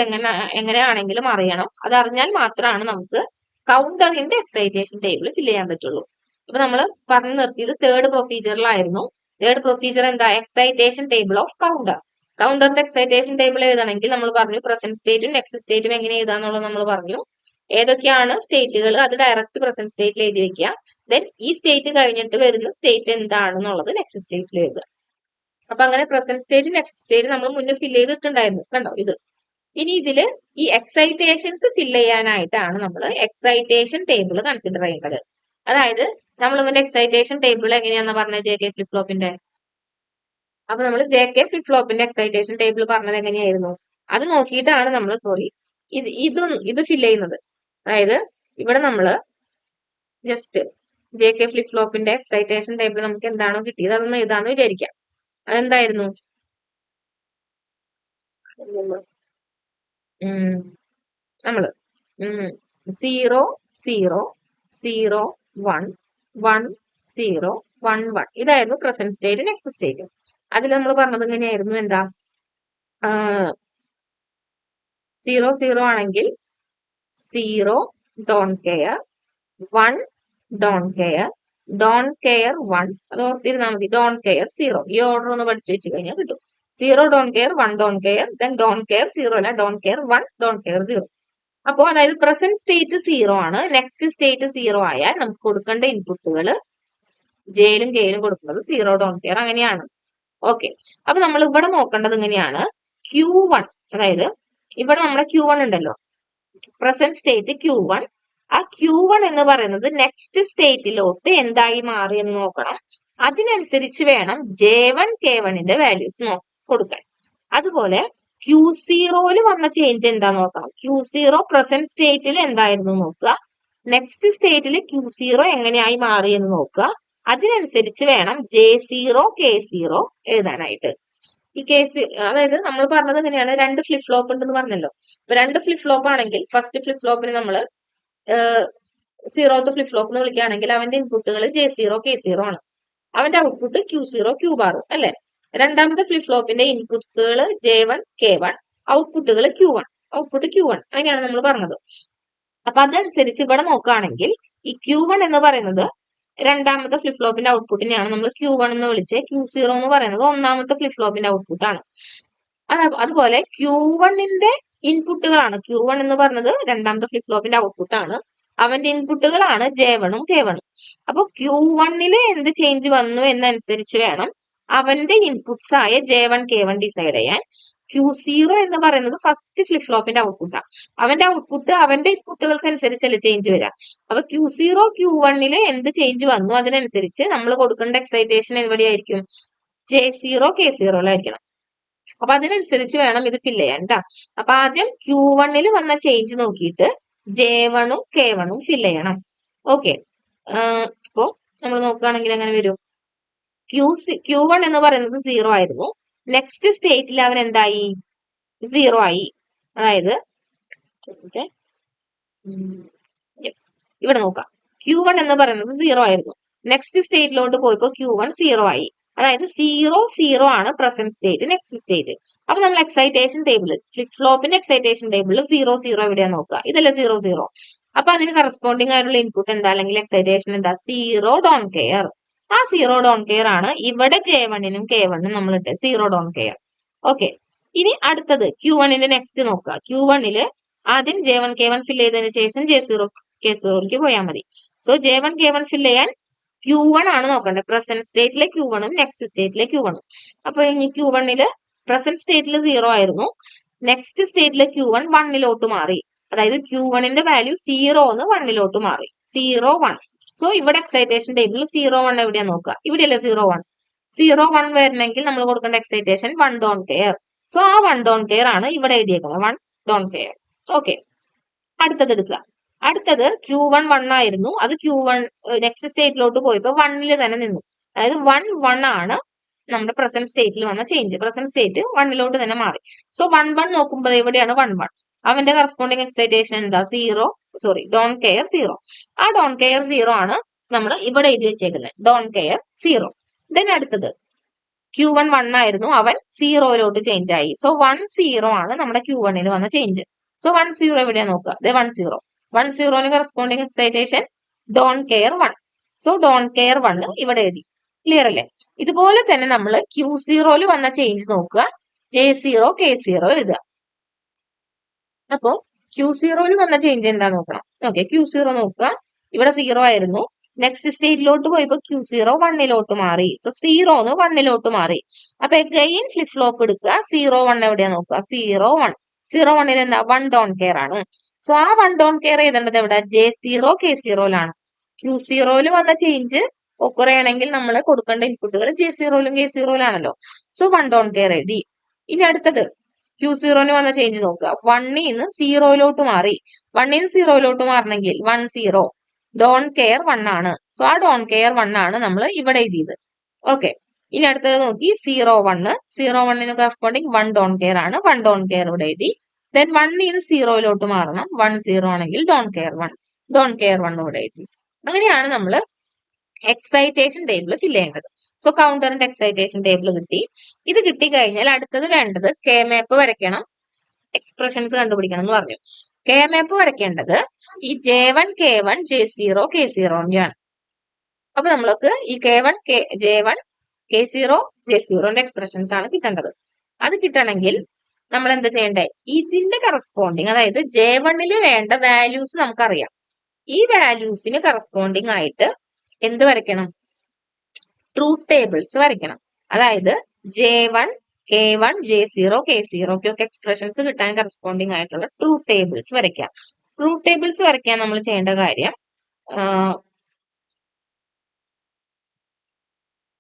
എങ്ങനെയാണെങ്കിലും അറിയണം. അത് അറിഞ്ഞാൽ മാത്രമാണ് നമുക്ക് കൗണ്ടറിന്റെ എക്സൈറ്റേഷൻ ടേബിൾ ഫില്ല് ചെയ്യാൻ പറ്റുള്ളൂ. അപ്പൊ നമ്മൾ പറഞ്ഞു നിർത്തിയത് തേർഡ് പ്രൊസീജിയറിലായിരുന്നു. തേർഡ് പ്രൊസീജിയർ എന്താ? Excitation table of counter. കൗണ്ടറിന്റെ excitation table എഴുതണമെങ്കിൽ നമ്മൾ പറഞ്ഞു പ്രസന്റ് സ്റ്റേറ്റും നെക്സ്റ്റ് സ്റ്റേറ്റും എങ്ങനെ എഴുതാന്നുള്ളത് നമ്മൾ പറഞ്ഞു. ഏതൊക്കെയാണ് സ്റ്റേറ്റുകൾ അത് ഡയറക്റ്റ് പ്രസന്റ് സ്റ്റേറ്റിൽ എഴുതി വെക്കുക. ദെൻ ഈ സ്റ്റേറ്റ് കഴിഞ്ഞിട്ട് വരുന്ന സ്റ്റേറ്റ് എന്താണെന്നുള്ളത് നെക്സ്റ്റ് സ്റ്റേറ്റിൽ എഴുതുക. അപ്പൊ അങ്ങനെ പ്രസന്റ് സ്റ്റേറ്റ്, നെക്സ്റ്റ് സ്റ്റേറ്റ് നമ്മൾ മുന്നേ ഫില്ല് ചെയ്തിട്ടുണ്ടായിരുന്നു. കണ്ടോ ഇത്. ഇനി ഇതില് ഈ എക്സൈറ്റേഷൻസ് ഫില്ല് ചെയ്യാനായിട്ടാണ് നമ്മൾ എക്സൈറ്റേഷൻ ടേബിൾ കൺസിഡർ ചെയ്യേണ്ടത്. അതായത് നമ്മൾ ഇവന്റെ എക്സൈറ്റേഷൻ ടേബിൾ എങ്ങനെയാണെന്ന് പറഞ്ഞ ജെ കെ ഫ്ലിപ്പ് ഫ്ലോപ്പിന്റെ. അപ്പൊ നമ്മൾ ജെ കെ ഫ്ലിപ്പ് ഫ്ലോപ്പിന്റെ എക്സൈറ്റേഷൻ ടേബിൾ പറഞ്ഞത് എങ്ങനെയായിരുന്നു? അത് നോക്കിയിട്ടാണ് നമ്മൾ ഇത് ഫില്ല് ചെയ്യുന്നത്. അതായത് ഇവിടെ നമ്മൾ ജസ്റ്റ് ജെ കെ ഫ്ലിപ്പ് ഫ്ലോപ്പിന്റെ എക്സൈറ്റേഷൻ ടേബിൾ നമുക്ക് എന്താണോ കിട്ടിയത് അതൊന്ന് എഴുതാന്ന് വിചാരിക്കാം. അതെന്തായിരുന്നു? നമ്മള് 0 0 0 1 1 0 1 1 ഇതായിരുന്നു പ്രസന്റ് സ്റ്റേറ്റ്, നെക്സ്റ്റ് സ്റ്റേറ്റ്. അതിൽ നമ്മൾ പറഞ്ഞത് എങ്ങനെയായിരുന്നു? എന്താ 0 0 ആണെങ്കിൽ 0 don't care, 1 don't care, don't care 1, അത് ഓർത്തിരുന്നാൽ മതി. Don't care 0. ഈ ഓർഡർ ഒന്ന് പഠിച്ചു വെച്ച് കഴിഞ്ഞാൽ കിട്ടും. 0 don't care, 1 don't care, then don't care 0 അല്ല, ഡോൺ കെയർ 1, ഡോൺ കെയർ 0. അപ്പോ അതായത് പ്രസന്റ് സ്റ്റേറ്റ് 0 ആണ്, നെക്സ്റ്റ് സ്റ്റേറ്റ് 0 ആയാൽ നമുക്ക് കൊടുക്കേണ്ട ഇൻപുട്ടുകൾ ജെയിലും കെയിലും കൊടുക്കുന്നത് 0 ഡോൺ കെയർ അങ്ങനെയാണ്. ഓക്കെ, അപ്പൊ നമ്മൾ ഇവിടെ നോക്കേണ്ടത് എങ്ങനെയാണ്? Q1, അതായത് ഇവിടെ നമ്മുടെ Q1 ഉണ്ടല്ലോ, പ്രസന്റ് സ്റ്റേറ്റ് Q1. ആ Q1 എന്ന് പറയുന്നത് നെക്സ്റ്റ് സ്റ്റേറ്റിലോട്ട് എന്തായി മാറി എന്ന് നോക്കണം. അതിനനുസരിച്ച് വേണം J1 K1ന്റെ വാല്യൂസ് കൊടുക്കാൻ. അതുപോലെ Q0 വന്ന ചേഞ്ച് എന്താ നോക്കണം. Q0 പ്രസന്റ് സ്റ്റേറ്റിൽ എന്തായിരുന്നു നോക്കുക, നെക്സ്റ്റ് സ്റ്റേറ്റിൽ Q0 എങ്ങനെയായി മാറി എന്ന് നോക്കുക. അതിനനുസരിച്ച് വേണം J0 K0 എഴുതാനായിട്ട്. ഈ കേസ് അതായത് നമ്മൾ പറഞ്ഞത് എങ്ങനെയാണ്, 2 ഫ്ലിപ്പ് ഫ്ലോപ്പ് ഉണ്ടെന്ന് പറഞ്ഞല്ലോ. അപ്പൊ 2 ഫ്ലിപ്പ് ഫ്ലോപ്പ് ആണെങ്കിൽ ഫസ്റ്റ് ഫ്ലിപ്പ് ഫ്ലോപ്പിന് നമ്മൾ 0th ഫ്ലിപ്പ് ഫ്ലോപ്പ് എന്ന് വിളിക്കുകയാണെങ്കിൽ അവന്റെ ഇൻപുട്ടുകൾ J0 K0 ആണ്. അവന്റെ ഔട്ട്പുട്ട് Q0 Q ബാർ അല്ലെ. രണ്ടാമത്തെ ഫ്ലിപ്പ് ഫ്ലോപ്പിന്റെ ഇൻപുട്സുകൾ J1 K1, ഔട്ട്പുട്ടുകൾ Q1, ഔട്ട്പുട്ട് Q1 അങ്ങനെയാണ് നമ്മൾ പറഞ്ഞത്. അപ്പൊ അതനുസരിച്ച് ഇവിടെ നോക്കുകയാണെങ്കിൽ ഈ Q1 എന്ന് പറയുന്നത് രണ്ടാമത്തെ ഫ്ലിപ്പ് ഫ്ലോപ്പിന്റെ ഔട്ട്പുട്ടിനെയാണ് നമ്മൾ Q1 എന്ന് വിളിച്ച്, Q0 എന്ന് പറയുന്നത് ഒന്നാമത്തെ ഫ്ലിപ്പ് ഫ്ലോപ്പിന്റെ ഔട്ട്പുട്ട് ആണ്. അതുപോലെ Q1ന്റെ ഇൻപുട്ടുകളാണ്, Q1 എന്ന് പറയുന്നത് രണ്ടാമത്തെ ഫ്ലിപ്പ് ഫ്ലോപ്പിന്റെ ഔട്ട്പുട്ട് ആണ്. അവന്റെ ഇൻപുട്ടുകളാണ് J1ഉം K1ഉം. അപ്പൊ Q1ല് എന്ത് ചേഞ്ച് വന്നു എന്നനുസരിച്ച് വേണം അവന്റെ ഇൻപുട്സ് ആയ J1 K1 ഡിസൈഡ് ചെയ്യാൻ. Q0 എന്ന് പറയുന്നത് ഫസ്റ്റ് ഫ്ലിപ്പ് ഫ്ലോപ്പിന്റെ ഔട്ട്പുട്ടാണ്. അവന്റെ ഔട്ട്പുട്ട് അവന്റെ ഇൻപുട്ടുകൾക്ക് അനുസരിച്ചല്ലേ ചേഞ്ച് വരിക. അപ്പൊ Q0 Q1ല് എന്ത് ചേഞ്ച് വന്നു അതിനനുസരിച്ച് നമ്മൾ കൊടുക്കേണ്ട എക്സൈറ്റേഷൻ എവിടെയായിരിക്കും? J0 K0ലായിരിക്കണം. അപ്പൊ അതിനനുസരിച്ച് വേണം ഇത് ഫില്ല് ചെയ്യാൻ കേട്ടോ. അപ്പൊ ആദ്യം Q1ല് വന്ന ചേഞ്ച് നോക്കിയിട്ട് J1ഉം K1ഉം ഫില്ല് ചെയ്യണം. ഓക്കെ, ഇപ്പൊ നമ്മൾ നോക്കുകയാണെങ്കിൽ എങ്ങനെ വരും? Q1 എന്ന് പറയുന്നത് 0 ആയിരുന്നു. നെക്സ്റ്റ് സ്റ്റേറ്റിൽ അവൻ എന്തായി? 0 ആയി. അതായത് യെസ്, ഇവിടെ നോക്കാം. Q1 എന്ന് പറയുന്നത് 0 ആയിരുന്നു. നെക്സ്റ്റ് സ്റ്റേറ്റിലോട്ട് പോയപ്പോൾ Q1 0 ആയി. അതായത് 0 0 ആണ് പ്രസന്റ് സ്റ്റേറ്റ്, നെക്സ്റ്റ് സ്റ്റേറ്റ്. അപ്പൊ നമ്മൾ എക്സൈറ്റേഷൻ ടേബിൾ, ഫ്ലിപ്പ് ഫ്ലോപ്പിന്റെ എക്സൈറ്റേഷൻ ടേബിളിൽ 0 0 എവിടെയാന്ന് നോക്കുക. ഇതല്ല 0 0. അപ്പൊ അതിന് കറസ്പോണ്ടിങ് ആയിട്ടുള്ള ഇൻപുട്ട് എന്താ, അല്ലെങ്കിൽ എക്സൈറ്റേഷൻ എന്താ, 0 ഡോൺ കെയർ. ആ 0 ഡോൺ കെയർ ആണ് ഇവിടെ J1 നും K1 നും നമ്മൾ ഇട്ട് 0 ഡോൺ കെയർ. ഓക്കെ. ഇനി അടുത്തത് Q1ന്റെ നെക്സ്റ്റ് നോക്കുക. Q1 ആദ്യം J1 K1 ഫിൽ ചെയ്തതിനു ശേഷം J0 K0ക്ക് പോയാൽ മതി. സോ J1 K1 ഫിൽ ചെയ്യാൻ Q1 ആണ് നോക്കേണ്ടത്. പ്രസന്റ് സ്റ്റേറ്റിലെ Q1 ഉം നെക്സ്റ്റ് സ്റ്റേറ്റിലെ Q1 ഉം. അപ്പൊ ഇനി Q1 പ്രസന്റ് സ്റ്റേറ്റിൽ 0 ആയിരുന്നു. നെക്സ്റ്റ് സ്റ്റേറ്റിലെ Q1 1 മാറി. അതായത് Q1ന്റെ വാല്യൂ 0 എന്ന് 1 മാറി. 0 1. സോ ഇവിടെ എക്സൈറ്റേഷൻ ടേബിളിൽ 0 1 എവിടെയാ നോക്കുക. ഇവിടെയല്ലേ 0 1. 0 1 വരണമെങ്കിൽ നമ്മൾ കൊടുക്കേണ്ട എക്സൈറ്റേഷൻ 1 ഡോൺ കെയർ. സോ ആ 1 ഡോൺ കെയർ ആണ് ഇവിടെ എഴുതിയേക്കുന്നത്. 1 ഡോൺ കെയർ. ഓക്കെ. അടുത്തത് എടുക്കുക. അടുത്തത് Q1 1 ആയിരുന്നു. അത് Q1 നെക്സ്റ്റ് സ്റ്റേറ്റിലോട്ട് പോയപ്പോൾ 1 തന്നെ നിന്നു. അതായത് 1 1 ആണ് നമ്മുടെ പ്രസന്റ് സ്റ്റേറ്റിൽ വന്ന ചേഞ്ച്. പ്രസന്റ് സ്റ്റേറ്റ് 1 തന്നെ മാറി. സോ 1 1 നോക്കുമ്പോൾ എവിടെയാണ് 1 1. അവന്റെ കറസ്പോണ്ടിങ് എക്സൈറ്റേഷൻ എന്താ, 0 ഡോൺ കെയർ 0. ആ ഡോൺ കെയർ 0 ആണ് നമ്മൾ ഇവിടെ എഴുതി വെച്ചേക്കുന്നത്. Don't care 0. ദെൻ അടുത്തത് Q1 1 ആയിരുന്നു, അവൻ 0 ചേഞ്ച് ആയി. സോ 1 0 ആണ് നമ്മുടെ Q1 വന്ന ചേഞ്ച്. സോ 1 0 എവിടെയാ നോക്കുക. 1 0. 1 0 corresponding excitation don't care 1. So don't care 1 ഇവിടെ എഴുതി. ക്ലിയർ അല്ലേ? ഇതുപോലെ തന്നെ നമ്മൾ Q0 വന്ന ചേഞ്ച് നോക്കുക. J0 K0 എഴുതുക. അപ്പോ Q0 വന്ന ചേഞ്ച് എന്താ നോക്കണം. ഓക്കെ, Q0 നോക്കുക. ഇവിടെ 0 ആയിരുന്നു. നെക്സ്റ്റ് സ്റ്റേറ്റിലോട്ട് പോയപ്പോൾ Q0 1 മാറി. സോ 0 ന്ന് 1 മാറി. അപ്പൊ എഗെയിൻ ഫ്ലിപ്പ് ഫ്ലോപ്പ് എടുക്കുക. 0 1 എവിടെയാ നോക്കുക. 0 1. 0 1 എന്താ, 1 ഡോൺ കെയർ ആണ്. സോ ആ 1 ഡോൺ കെയർ ചെയ്തേണ്ടത് എവിടെ, J0 K0 Q0 വന്ന ചേഞ്ച് ഒക്കർ ചെയ്യണമെങ്കിൽ നമ്മൾ കൊടുക്കേണ്ട ഇൻപുട്ടുകൾ J0 K0 ആണല്ലോ. സോ 1 ഡോൺ കെയർ എഴുതി. ഇനി അടുത്തത് Q0 വന്ന ചേഞ്ച് നോക്കുക. 1 ന്ന് 0 മാറി. 1 ന്ന് 0 മാറണമെങ്കിൽ 1 0 ഡോൺ കെയർ 1 ആണ്. സോ ആ ഡോൺ കെയർ 1 ആണ് നമ്മൾ ഇവിടെ എഴുതിയത്. ഓക്കെ. ഇനി അടുത്തത് നോക്കി 0 1. 0 1 കറസ്പോണ്ടിങ് 1 ഡോൺ കെയർ ആണ്. 1 ഡോൺ കെയർ ഇവിടെ എഴുതി. ദെൻ 1 ന്ന് 0 മാറണം. 1 0 ആണെങ്കിൽ ഡോൺ കെയർ 1. ഡോൺ കെയർ 1 ഇവിടെ എഴുതി. അങ്ങനെയാണ് നമ്മൾ എക്സൈറ്റേഷൻ ടേബിൾ ഫിൽ ചെയ്യേണ്ടത്. സോ കൗണ്ടറിന്റെ എക്സൈറ്റേഷൻ ടേബിൾ കിട്ടി. ഇത് കിട്ടി കഴിഞ്ഞാൽ അടുത്തത് വേണ്ടത് കെ മാപ്പ് വരയ്ക്കണം, എക്സ്പ്രഷൻസ് കണ്ടുപിടിക്കണം എന്ന് പറഞ്ഞു. കെ മാപ്പ് വരയ്ക്കേണ്ടത് ഈ J1 K1 J0 K0 ആണ്. അപ്പൊ നമ്മൾക്ക് ഈ K1 J1 K0 J0 expressions ആണ് കിട്ടേണ്ടത്. അത് കിട്ടണമെങ്കിൽ നമ്മൾ എന്താ ചെയ്യേണ്ടത്, ഇതിന്റെ കറസ്പോണ്ടിങ്, അതായത് J1 വേണ്ട വാല്യൂസ് നമുക്കറിയാം. ഈ വാല്യൂസിന് കറസ്പോണ്ടിങ് ആയിട്ട് എന്ത് വരയ്ക്കണം, ട്രൂത്ത് ടേബിൾസ് വരയ്ക്കണം. അതായത് J1 K1 J0 K0 ഒക്കെ എക്സ്പ്രഷൻസ് കിട്ടാൻ കറസ്പോണ്ടിങ് ആയിട്ടുള്ള ട്രൂത്ത് ടേബിൾസ് വരയ്ക്കാം. ട്രൂത്ത് ടേബിൾസ് വരയ്ക്കാൻ നമ്മൾ ചെയ്യേണ്ട കാര്യം,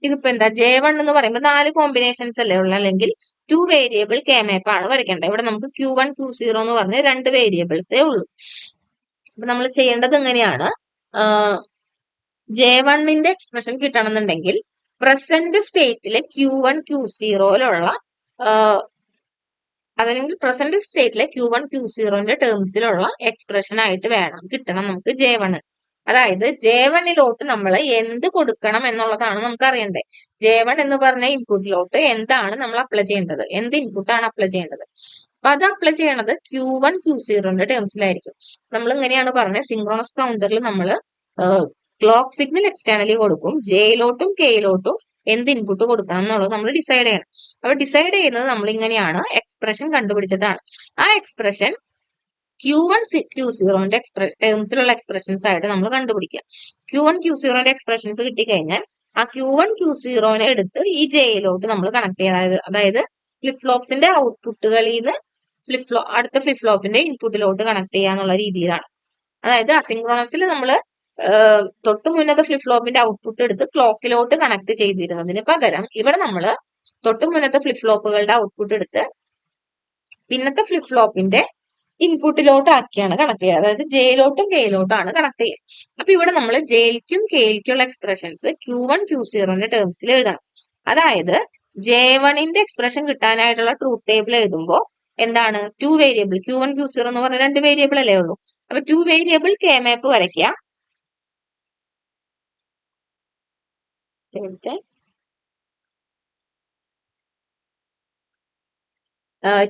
ഇതിപ്പോ എന്താ, J1 എന്ന് പറയുമ്പോൾ 4 കോമ്പിനേഷൻസ് അല്ലേ ഉള്ളു, അല്ലെങ്കിൽ 2 വേരിയബിൾ കെ മാപ്പ് ആണ് വരയ്ക്കേണ്ടത്. ഇവിടെ നമുക്ക് Q1 Q0 എന്ന് പറഞ്ഞ് 2 വേരിയബിൾസേ ഉള്ളൂ. അപ്പൊ നമ്മൾ ചെയ്യേണ്ടത് എങ്ങനെയാണ്, J1ന്റെ എക്സ്പ്രഷൻ കിട്ടണമെന്നുണ്ടെങ്കിൽ പ്രസന്റ് സ്റ്റേറ്റിലെ Q1 Q0 അതല്ലെങ്കിൽ പ്രസന്റ് സ്റ്റേറ്റിലെ Q1 Q0 ടേംസിലുള്ള എക്സ്പ്രഷൻ ആയിട്ട് വേണം കിട്ടണം നമുക്ക് J1. അതായത് J1 നമ്മൾ എന്ത് കൊടുക്കണം എന്നുള്ളതാണ് നമുക്ക് അറിയേണ്ടത്. J1 എന്ന് പറഞ്ഞ ഇൻപുട്ടിലോട്ട് എന്താണ് നമ്മൾ അപ്ലൈ ചെയ്യേണ്ടത്, എന്ത് ഇൻപുട്ടാണ് അപ്ലൈ ചെയ്യേണ്ടത്. അപ്പൊ അത് അപ്ലൈ ചെയ്യണത് Q1 Q0 ടേംസിലായിരിക്കും. നമ്മൾ ഇങ്ങനെയാണ് പറഞ്ഞത്, സിങ്ക്രോണസ് കൗണ്ടറിൽ നമ്മൾ ക്ലോക്ക് സിഗ്നൽ എക്സ്റ്റേണലി കൊടുക്കും. Jയിലോട്ടും Kയിലോട്ടും എന്ത് ഇൻപുട്ട് കൊടുക്കണം എന്നുള്ളത് നമ്മൾ ഡിസൈഡ് ചെയ്യണം. അപ്പൊ ഡിസൈഡ് ചെയ്യുന്നത് നമ്മൾ ഇങ്ങനെയാണ്, എക്സ്പ്രഷൻ കണ്ടുപിടിച്ചിട്ടാണ്. ആ എക്സ്പ്രഷൻ Q1 Q0 ടേംസിലുള്ള എക്സ്പ്രഷൻസ് ആയിട്ട് നമ്മൾ കണ്ടുപിടിക്കുക. Q1 Q0 എക്സ്പ്രഷൻസ് കിട്ടിക്കഴിഞ്ഞാൽ ആ Q1 Q0 എടുത്ത് ഈ Jയിലോട്ട് നമ്മൾ കണക്ട് ചെയ്യാം. അതായത് ഫ്ലിപ്പ് ഫ്ലോപ്സിന്റെ ഔട്ട്പുട്ടുകളിൽ നിന്ന് അടുത്ത ഫ്ലിപ്പ് ഫ്ലോപ്പിന്റെ ഇൻപുട്ടിലോട്ട് കണക്ട് ചെയ്യാന്നുള്ള രീതിയിലാണ്. അതായത് അസിൻക്രോണസിൽ നമ്മൾ തൊട്ട് മുന്നത്തെ ഫ്ലിപ്പ് ഫ്ലോപ്പിന്റെ ഔട്ട്പുട്ട് എടുത്ത് ക്ലോക്കിലോട്ട് കണക്ട് ചെയ്തിരുന്നതിന് പകരം ഇവിടെ നമ്മൾ തൊട്ട് മുന്നത്തെ ഫ്ലിപ്പ് ഫ്ലോപ്പുകളുടെ ഔട്ട്പുട്ട് എടുത്ത് പിന്നത്തെ ഫ്ലിപ്പ് ഫ്ലോപ്പിന്റെ ഇൻപുട്ടിലോട്ട് ആക്കിയാണ് കണക്ട് ചെയ്യുക. അതായത് Jയിലോട്ടും Kയിലോട്ടാണ് കണക്ട് ചെയ്യുക. അപ്പൊ ഇവിടെ നമ്മൾ Jയ്ക്കും Kയ്ക്കുള്ള എക്സ്പ്രഷൻസ് Q1 Q0 ടേംസിൽ എഴുതണം. അതായത് J1ന്റെ എക്സ്പ്രഷൻ കിട്ടാനായിട്ടുള്ള ട്രൂത്ത് ടേബിൾ എഴുതുമ്പോൾ എന്താണ്, 2 വേരിയബിൾ Q1 Q0 എന്ന് പറഞ്ഞ 2 വേരിയബിൾ അല്ലേ ഉള്ളൂ. അപ്പൊ 2 വേരിയബിൾ കെ മാപ്പ് വരയ്ക്കുക.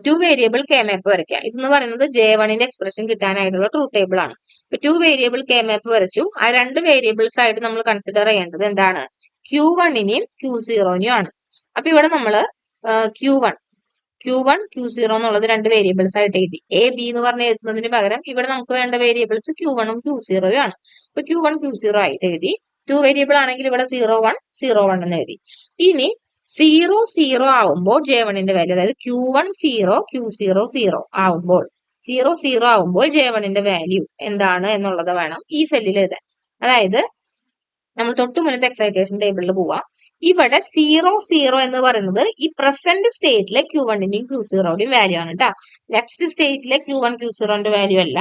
ടു വേരിയബിൾ കെ മാപ്പ് വരയ്ക്കുക. ഇതെന്ന് പറയുന്നത് J1ന്റെ എക്സ്പ്രഷൻ കിട്ടാനായിട്ടുള്ള ട്രൂത്ത് ടേബിൾ ആണ്. ഇപ്പൊ ടു വേരിയബിൾ കെ മാപ്പ് വരച്ചു. ആ രണ്ട് വേരിയബിൾസ് ആയിട്ട് നമ്മൾ കൺസിഡർ ചെയ്യേണ്ടത് എന്താണ്? Q1നെയും Q0നെയും ആണ്. അപ്പൊ ഇവിടെ നമ്മൾ Q1 Q0 എന്നുള്ളത് രണ്ട് വേരിയബിൾസ് ആയിട്ട് എഴുതി. A B എന്ന് പറഞ്ഞ് എഴുതുന്നതിന് പകരം ഇവിടെ നമുക്ക് വേണ്ട വേരിയബിൾസ് Q1ഉം Q0യും ആണ്. അപ്പൊ Q1 Q0 ആയിട്ട് എഴുതി. ടു വേരിയബിൾ ആണെങ്കിൽ ഇവിടെ 0 1 എന്ന് എഴുതി. ഇനി 0 ആവുമ്പോൾ J1ന്റെ വാല്യൂ, അതായത് Q1 0 Q0 0 ആവുമ്പോൾ 0 ആവുമ്പോൾ J1ന്റെ വാല്യൂ എന്താണ് എന്നുള്ളത് വേണം ഈ സെല്ലിൽ എഴുതാൻ. അതായത് നമ്മൾ തൊട്ട് മുന്നത്തെ എക്സൈറ്റേഷൻ ടേബിളിൽ പോവാം. ഇവിടെ 0 എന്ന് പറയുന്നത് ഈ പ്രസന്റ് സ്റ്റേറ്റിലെ Q1ന്റെയും Q0ന്റെയും വാല്യൂ ആണ് കേട്ടോ. നെക്സ്റ്റ് സ്റ്റേറ്റിലെ Q1 Q0ന്റെ വാല്യൂ അല്ല.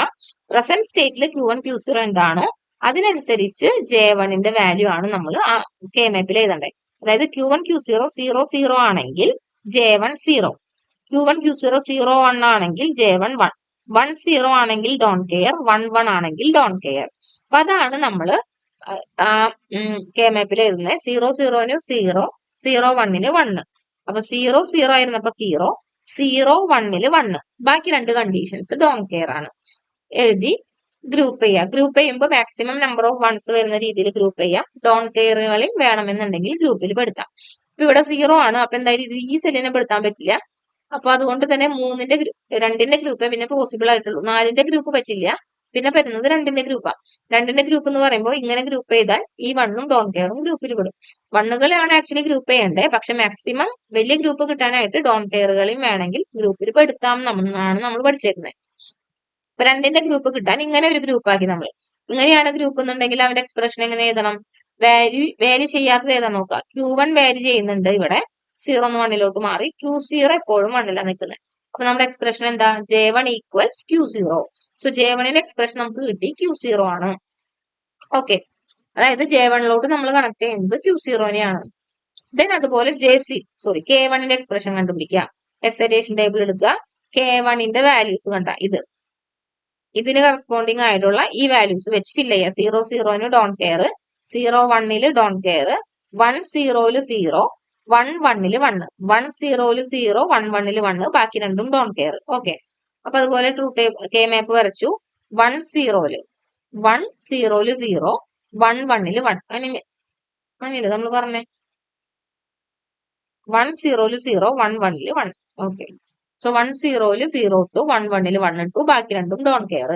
പ്രസന്റ് സ്റ്റേറ്റിലെ Q1 Q0 എന്താണോ അതിനനുസരിച്ച് J1ന്റെ വാല്യൂ ആണ് നമ്മൾ കെ മാപ്പിൽ എഴുതേണ്ടത്. അതായത് Q1 Q0 0 ആണെങ്കിൽ J1 0, Q1 Q0 0 1 ആണെങ്കിൽ J1 1, 1 0 ആണെങ്കിൽ ഡോണ്ട് കെയർ, 1 1 ആണെങ്കിൽ ഡോണ്ട് കെയർ. അപ്പൊ അതാണ് നമ്മൾ കെ മാപ്പിൽ എഴുതുന്നത്. 0 0 0 1 1. അപ്പൊ 0 ആയിരുന്നപ്പോ 0 1 1. ബാക്കി രണ്ട് കണ്ടീഷൻസ് ഡോണ്ട് കെയർ ആണ്. എഴുതി ഗ്രൂപ്പ് ചെയ്യുക. ഗ്രൂപ്പ് ചെയ്യുമ്പോൾ മാക്സിമം നമ്പർ ഓഫ് വൺസ് വരുന്ന രീതിയിൽ ഗ്രൂപ്പ് ചെയ്യാം. ഡോണ്ട് കെയറുകളിൽ വേണമെന്നുണ്ടെങ്കിൽ ഗ്രൂപ്പിൽ പെടുത്താം. ഇപ്പൊ ഇവിടെ 0 ആണ്. അപ്പൊ എന്തായാലും ഇത് ഈ സെല്ലിനെ പെടുത്താൻ പറ്റില്ല. അപ്പൊ അതുകൊണ്ട് തന്നെ 2ന്റെ ഗ്രൂപ്പേ പിന്നെ പോസിബിൾ ആയിട്ടുള്ളൂ. 4ന്റെ ഗ്രൂപ്പ് പറ്റില്ല. പിന്നെ പറ്റുന്നത് 2ന്റെ ഗ്രൂപ്പാണ്. 2ന്റെ ഗ്രൂപ്പ് എന്ന് പറയുമ്പോൾ ഇങ്ങനെ ഗ്രൂപ്പ് ചെയ്താൽ ഈ വണ്ണും ഡോണ്ട് കെയറും ഗ്രൂപ്പിൽ പെടും. വണ്ണുകളാണ് ആക്ച്വലി ഗ്രൂപ്പ് ചെയ്യേണ്ടത്. പക്ഷെ മാക്സിമം വലിയ ഗ്രൂപ്പ് കിട്ടാനായിട്ട് ഡോണ്ട് കെയറുകളെയും വേണമെങ്കിൽ ഗ്രൂപ്പിൽ പെടുത്താം എന്നാണ് നമ്മൾ പഠിച്ചേക്കുന്നത്. ഇപ്പൊ 2ന്റെ ഗ്രൂപ്പ് കിട്ടാൻ ഇങ്ങനെ ഒരു ഗ്രൂപ്പ് ആക്കി നമ്മൾ. ഇങ്ങനെയാണ് ഗ്രൂപ്പ് എന്നുണ്ടെങ്കിൽ അവന്റെ എക്സ്പ്രഷൻ എങ്ങനെ എഴുതണം? വാല്യൂ ചെയ്യാത്തത് ഏതാ നോക്കുക. Q1 വാല്യൂ ചെയ്യുന്നുണ്ട്. ഇവിടെ 0 എന്ന് 1ലോട്ട് മാറി. Q0 എപ്പോഴും 1ലാണ് നിൽക്കുന്നത്. അപ്പൊ നമ്മുടെ എക്സ്പ്രഷൻ എന്താ? J1 equals Q0. So J1ന്റെ expression നമുക്ക് കിട്ടി Q0 ആണ്. ഓക്കെ, അതായത് J1ലോട്ട് നമ്മൾ കണക്ട് ചെയ്യുന്നത് Q0നെയാണ്. ദെൻ അതുപോലെ K1ന്റെ എക്സ്പ്രഷൻ കണ്ടുപിടിക്കുക. എക്സൈറ്റേഷൻ ടേബിൾ എടുക്കുക. K1ന്റെ വാല്യൂസ് കണ്ട ഇതിന് കറസ്പോണ്ടിങ് ആയിട്ടുള്ള ഈ വാല്യൂസ് വെച്ച് ഫില്ല് ചെയ്യുക. 0 ഡോണ്ട് കെയർ, 0 1 ഡോണ്ട് കെയർ, 1 0 0, 1 1 1, 1 0 0, 1 1 1, ബാക്കി രണ്ടും ഡോണ്ട് കെയർ. ഓക്കെ, അപ്പൊ അതുപോലെ കെ മാപ്പ് വരച്ചു. 1 0 1 0 0, 1 1 1 അങ്ങനെയല്ലേ നമ്മൾ പറഞ്ഞേ? 1 0 0, 1 1 1. ഓക്കെ, സോ 1 0 0 ടു 1 1 1 ടു, ബാക്കി രണ്ടും ഡോണ്ട് കെയർ.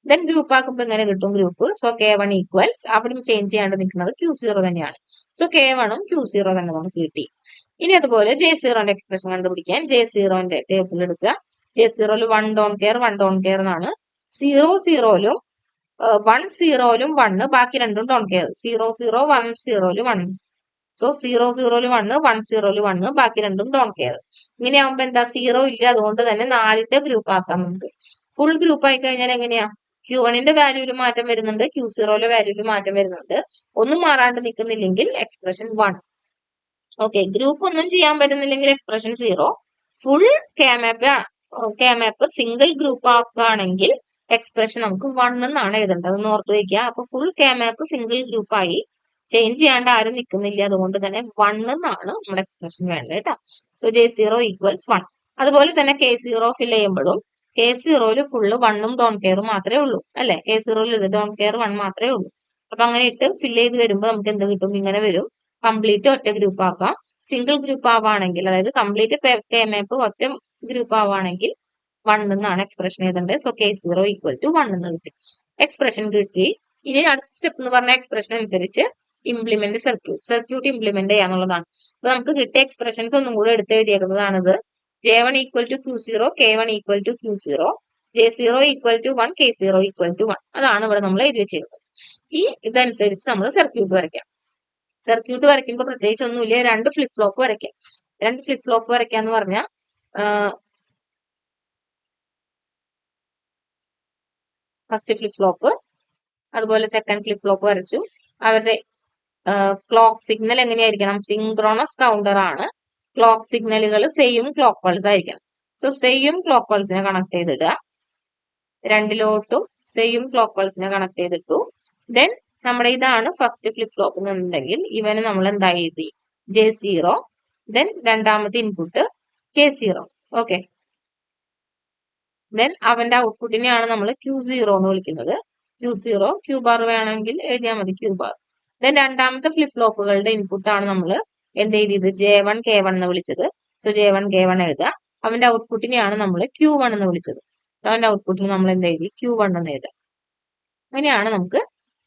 ദെൻ ഗ്രൂപ്പ് ആക്കുമ്പോൾ എങ്ങനെ കിട്ടും ഗ്രൂപ്പ്? സോ K1 ഈക്വൽസ് അവിടെ ചേഞ്ച് ചെയ്യാണ്ട് നിൽക്കുന്നത് Q0 തന്നെയാണ്. സോ K1ഉം Q0 തന്നെ നമുക്ക് കിട്ടി. ഇനി അതുപോലെ J0ന്റെ എക്സ്പ്രഷൻ കണ്ടുപിടിക്കാൻ J0ന്റെ ടേബിൾ എടുക്കുക. J0 1 don't care 1 don't care എന്നാണ്. 0 0 1 0 1, ബാക്കി രണ്ടും ഡോണ്ട് കെയർ. 0 0 1 0 1. സോ 0 0 1, 1 0 1, ബാക്കി രണ്ടും ഡോണ്ട് കെയർ. ഇങ്ങനെയാവുമ്പോ എന്താ? 0 ഇല്ല. അതുകൊണ്ട് തന്നെ 4ന്റെ ഗ്രൂപ്പ് ആക്കാം നമുക്ക്. ഫുൾ ഗ്രൂപ്പ് ആയി കഴിഞ്ഞാൽ എങ്ങനെയാ? Q1ന്റെ വാല്യൂല് മാറ്റം വരുന്നുണ്ട്, Q0ന്റെ വാല്യൂല് മാറ്റം വരുന്നുണ്ട്. ഒന്നും മാറാണ്ട് നിൽക്കുന്നില്ലെങ്കിൽ എക്സ്പ്രഷൻ 1. ഓക്കെ, ഗ്രൂപ്പ് ഒന്നും ചെയ്യാൻ പറ്റുന്നില്ലെങ്കിൽ എക്സ്പ്രഷൻ 0. ഫുൾ കെ മാപ്പ് സിംഗിൾ ഗ്രൂപ്പ് ആക്കുകയാണെങ്കിൽ എക്സ്പ്രഷൻ നമുക്ക് 1 എന്നാണ് എഴുതേണ്ടത്. ഒന്ന് ഓർത്ത് വയ്ക്കുക. അപ്പൊ ഫുൾ കെ മാപ്പ് സിംഗിൾ ഗ്രൂപ്പ് ആയി ചേഞ്ച് ചെയ്യാണ്ട് ആരും നിൽക്കുന്നില്ല. അതുകൊണ്ട് തന്നെ 1 എന്നാണ് നമ്മുടെ എക്സ്പ്രഷൻ വേണ്ടത് കേട്ടോ. So J0 equals 1. അതുപോലെ തന്നെ K0 ഫിൽ ചെയ്യുമ്പോഴും K0 ഫുള്ള് 1ഉം ഡോണ്ട് കെയറും മാത്രമേ ഉള്ളൂ അല്ലെ? K0 ഡോണ്ട് കെയർ 1 മാത്രമേ ഉള്ളൂ. അപ്പൊ അങ്ങനെ ഇട്ട് ഫിൽ ചെയ്ത് വരുമ്പോൾ നമുക്ക് എന്ത് കിട്ടും? ഇങ്ങനെ വരും. കംപ്ലീറ്റ് ഒറ്റ ഗ്രൂപ്പ് ആക്കാം. സിംഗിൾ ഗ്രൂപ്പ് ആവുകയാണെങ്കിൽ, അതായത് കംപ്ലീറ്റ് കെ മാപ്പ് ഒറ്റ ഗ്രൂപ്പ് ആവുകയാണെങ്കിൽ 1 എന്നാണ് എക്സ്പ്രഷൻ എഴുതേണ്ടത്. സോ K0 ഈക്വൽ ടു 1 എന്ന് കിട്ടി. എക്സ്പ്രഷൻ കിട്ടി. ഇനി അടുത്ത സ്റ്റെപ്പ് എന്ന് പറഞ്ഞ എക്സ്പ്രഷൻ അനുസരിച്ച് ഇംപ്ലിമെന്റ് സർക്യൂട്ട് ഇംപ്ലിമെന്റ് ചെയ്യാന്നുള്ളതാണ്. അപ്പൊ നമുക്ക് കിട്ടിയ എക്സ്പ്രഷൻസ് ഒന്നും കൂടെ എടുത്ത് എഴുതിയേക്കുന്നതാണിത്. J1 equal to Q0, K1 equal to Q0, J0 equal to 1, K0 equal to 1. അതാണ് ഇവിടെ നമ്മൾ എഴുതി വെച്ചിരിക്കുന്നത്. ഇതനുസരിച്ച് നമ്മൾ സർക്യൂട്ട് വരയ്ക്കാം. സർക്യൂട്ട് വരയ്ക്കുമ്പോൾ പ്രത്യേകിച്ച് ഒന്നുമില്ല. 2 ഫ്ലിപ്പ് ഫ്ലോപ്പ് വരയ്ക്കാം. 2 ഫ്ലിപ്പ് ഫ്ലോപ്പ് വരയ്ക്കാന്ന് പറഞ്ഞാൽ ഫസ്റ്റ് ഫ്ലിപ്പ് ഫ്ലോപ്പ്, അതുപോലെ സെക്കൻഡ് ഫ്ലിപ്പ് ഫ്ലോപ്പ് വരച്ചു. അവരുടെ ക്ലോക്ക് സിഗ്നൽ എങ്ങനെയായിരിക്കണം? സിങ്ക്രോണസ് കൗണ്ടർ ആണ്. ക്ലോക്ക് സിഗ്നലുകൾ സെയിം ക്ലോക്ക് പൾസ് ആയിരിക്കണം. So same clock പൾസിനെ connect ചെയ്തിടുക. രണ്ടിലോട്ടും same clock പൾസിനെ connect ചെയ്തിട്ടു. ദെൻ നമ്മുടെ ഇതാണ് ഫസ്റ്റ് ഫ്ലിപ്പ് ഫ്ലോപ്പ് എന്നുണ്ടെങ്കിൽ ഇവന് നമ്മൾ എന്താ എഴുതി J0, ദെൻ രണ്ടാമത്തെ ഇൻപുട്ട് K0. ഓക്കെ, ദെൻ അവന്റെ ഔട്ട്പുട്ടിനെയാണ് നമ്മൾ Q0 എന്ന് വിളിക്കുന്നത്. Q0 Q ബാർ വേണമെങ്കിൽ എഴുതിയാൽ മതി, Q ബാർ. ദെൻ രണ്ടാമത്തെ ഫ്ലിപ്പ് ഫ്ലോപ്പുകളുടെ ഇൻപുട്ട് ആണ് നമ്മൾ എന്ത് എഴുതിയത് J1 K1 എന്ന് വിളിച്ചത്. സോ J1 K1 എഴുതുക. അവന്റെ ഔട്ട്പുട്ടിനെയാണ് നമ്മൾ Q1 എന്ന് വിളിച്ചത്. സോ അവന്റെ ഔട്ട്പുട്ടിന് നമ്മൾ എന്ത് എഴുതി Q1 എന്ന് എഴുതുക. അങ്ങനെയാണ് നമുക്ക്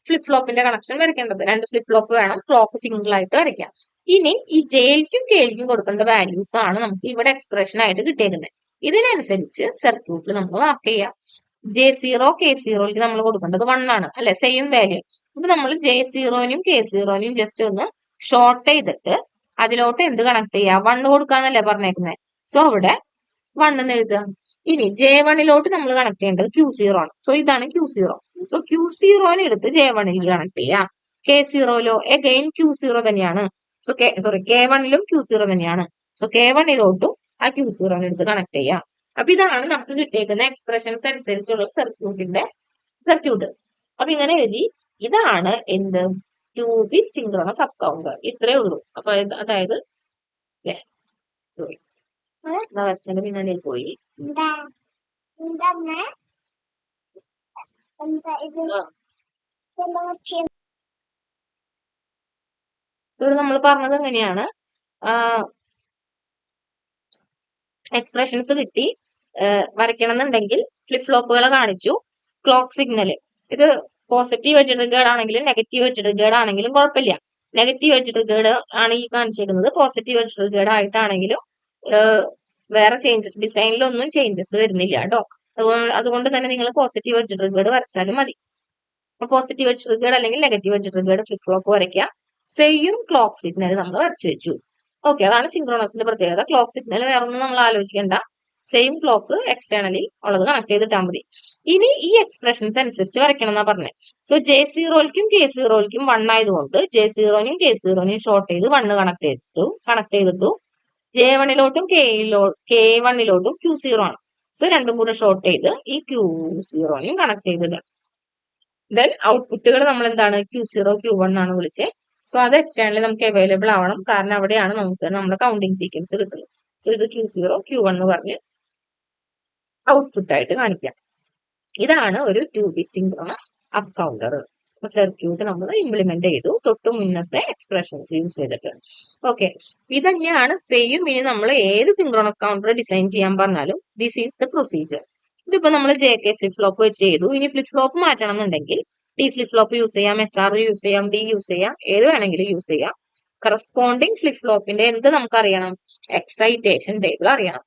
ഫ്ലിപ്പ് ഫ്ലോപ്പിന്റെ കണക്ഷൻ വരയ്ക്കേണ്ടത്. രണ്ട് ഫ്ലിപ്പ് ഫ്ലോപ്പ് വേണം, ക്ലോക്ക് സിംഗിൾ ആയിട്ട് വരയ്ക്കാം. ഇനി ഈ ജെയിൽക്കും കെയിൽക്കും കൊടുക്കേണ്ട വാല്യൂസ് ആണ് നമുക്ക് ഇവിടെ എക്സ്പ്രഷൻ ആയിട്ട് കിട്ടിയേക്കുന്നത്. ഇതിനനുസരിച്ച് സർക്യൂട്ടിൽ നമ്മൾ മാർക്ക് ചെയ്യാം. J0 K0ക്ക് നമ്മൾ കൊടുക്കേണ്ടത് 1 ആണ് അല്ലെ, സെയിം വാല്യൂ. അപ്പൊ നമ്മൾ J0നും K0നും ജസ്റ്റ് ഒന്ന് ഷോർട്ട് ചെയ്തിട്ട് അതിലോട്ട് എന്ത് കണക്ട് ചെയ്യാം, 1 കൊടുക്കാന്നല്ലേ പറഞ്ഞേക്കുന്നത്. സോ അവിടെ 1 എന്ന് എഴുതുക. ഇനി J1ലോട്ട് നമ്മൾ കണക്ട് ചെയ്യേണ്ടത് Q0 ആണ്. സോ ഇതാണ് Q0. സോ Q0നെ എടുത്ത് J1ലേക്ക് കണക്ട് ചെയ്യാം. K0ലോ അഗൈൻ Q0 തന്നെയാണ്. സോ K1ലും Q0 തന്നെയാണ്. സോ K1ലോട്ടും ആ Q0നെ എടുത്ത് കണക്ട് ചെയ്യാം. അപ്പൊ ഇതാണ് നമുക്ക് കിട്ടിയേക്കുന്ന എക്സ്പ്രഷൻസ് അനുസരിച്ചുള്ള സർക്യൂട്ട്. അപ്പൊ ഇങ്ങനെ എഴുതി, ഇതാണ് എന്ത് 2-bit സിങ്ക്രണസ് അപ്പ് കൗണ്ടർ. ഇത്രേ ഉള്ളൂ. അപ്പൊ അതായത് സോറി വരച്ചതിന്റെ പിന്നാലെ പോയി. സോ നമ്മൾ പറഞ്ഞത് എങ്ങനെയാണ്, എക്സ്പ്രഷൻസ് കിട്ടി, വരയ്ക്കണം എന്നുണ്ടെങ്കിൽ ഫ്ലിപ്പ് ഫ്ലോപ്പുകളെ കാണിച്ചു, ക്ലോക്ക് സിഗ്നൽ ഇത് പോസിറ്റീവ് എഡ്ജ് ട്രിഗേർഡ് ആണെങ്കിലും നെഗറ്റീവ് എഡ്ജ് ട്രിഗേർഡ് ആണെങ്കിലും കുഴപ്പമില്ല. നെഗറ്റീവ് എഡ്ജ് ട്രിഗേർഡ് ആണ് ഈ കാണിച്ചിരിക്കുന്നത്. പോസിറ്റീവ് എഡ്ജ് ട്രിഗേർഡ് ആയിട്ടാണെങ്കിലും വേറെ ചേഞ്ചസ്, ഡിസൈനിലൊന്നും ചേഞ്ചസ് വരുന്നില്ല കേട്ടോ. അതുകൊണ്ട് തന്നെ നിങ്ങൾ പോസിറ്റീവ് എഡ്ജ് ട്രിഗേർഡ് വരച്ചാലും മതി. പോസിറ്റീവ് എഡ്ജ് ട്രിഗേർഡ് അല്ലെങ്കിൽ negative edge triggered flip flop വരയ്ക്കുക. സെയിം ക്ലോക്ക് സിഗ്നൽ നമ്മൾ വരച്ചു വെച്ചു. ഓക്കെ, അതാണ് സിങ്ക്രോണസിന്റെ പ്രത്യേകത. ക്ലോക്ക് സിഗ്നൽ വേറെ ഒന്നും നമ്മൾ ആലോചിക്കേണ്ട, സെയിം ക്ലോക്ക് എക്സ്റ്റേണലി ഉള്ളത് കണക്ട് ചെയ്തിട്ടാൽ മതി. ഇനി ഈ എക്സ്പ്രഷൻസ് അനുസരിച്ച് വരയ്ക്കണം എന്നാ പറഞ്ഞത്. സോ J0ക്കും K0ക്കും 1 ആയതുകൊണ്ട് J0നും K0നും ഷോർട്ട് ചെയ്ത് 1 കണക്ട് ചെയ്തിട്ടു. J1ലോട്ടും K1ലോട്ടും Q0 ആണ്. സോ രണ്ടും കൂടെ ഷോർട്ട് ചെയ്ത് ഈ Q0നും കണക്ട് ചെയ്തിടുക. ദെൻ ഔട്ട്പുട്ടുകൾ നമ്മൾ എന്താണ് Q0 Q1 ആണ് വിളിച്ചത്. സോ അത് എക്സ്റ്റേണലി നമുക്ക് അവൈലബിൾ ആവണം, കാരണം അവിടെയാണ് നമുക്ക് നമ്മുടെ കൗണ്ടിങ് സീക്വൻസ് കിട്ടുന്നത്. സോ ഇത് Q0 Q1 എന്ന് പറഞ്ഞ് ഔട്ട്പുട്ട് ആയിട്ട് കാണിക്കാം. ഇതാണ് ഒരു 2-bit synchronous up counter. Circuit നമ്മൾ ഇംപ്ലിമെന്റ് ചെയ്തു തൊട്ട് മുന്നത്തെ എക്സ്പ്രഷൻസ് യൂസ് ചെയ്തിട്ട്. ഓക്കെ, ഇതന്നെയാണ് സെയിം. ഇനി നമ്മൾ ഏത് സിങ്ക്രണസ് കൗണ്ടർ ഡിസൈൻ ചെയ്യാൻ പറഞ്ഞാലും ദിസ് ഈസ് ദ പ്രൊസീജിയർ. ഇതിപ്പോ നമ്മൾ JK ഫ്ലിപ്പ് ഫ്ലോപ്പ് വെച്ച് ചെയ്തു. ഇനി ഫ്ലിപ്പ് ഫ്ലോപ്പ് മാറ്റണം എന്നുണ്ടെങ്കിൽ T ഫ്ലിപ്പ് ഫ്ലോപ്പ് യൂസ് ചെയ്യാം, SR യൂസ് ചെയ്യാം, D യൂസ് ചെയ്യാം, ഏത് വേണമെങ്കിലും യൂസ് ചെയ്യാം. കറസ്പോണ്ടിങ് ഫ്ലിപ്പ് ഫ്ലോപ്പിന്റെ എന്ത് നമുക്കറിയണം, എക്സൈറ്റേഷൻ ടേബിൾ അറിയണം.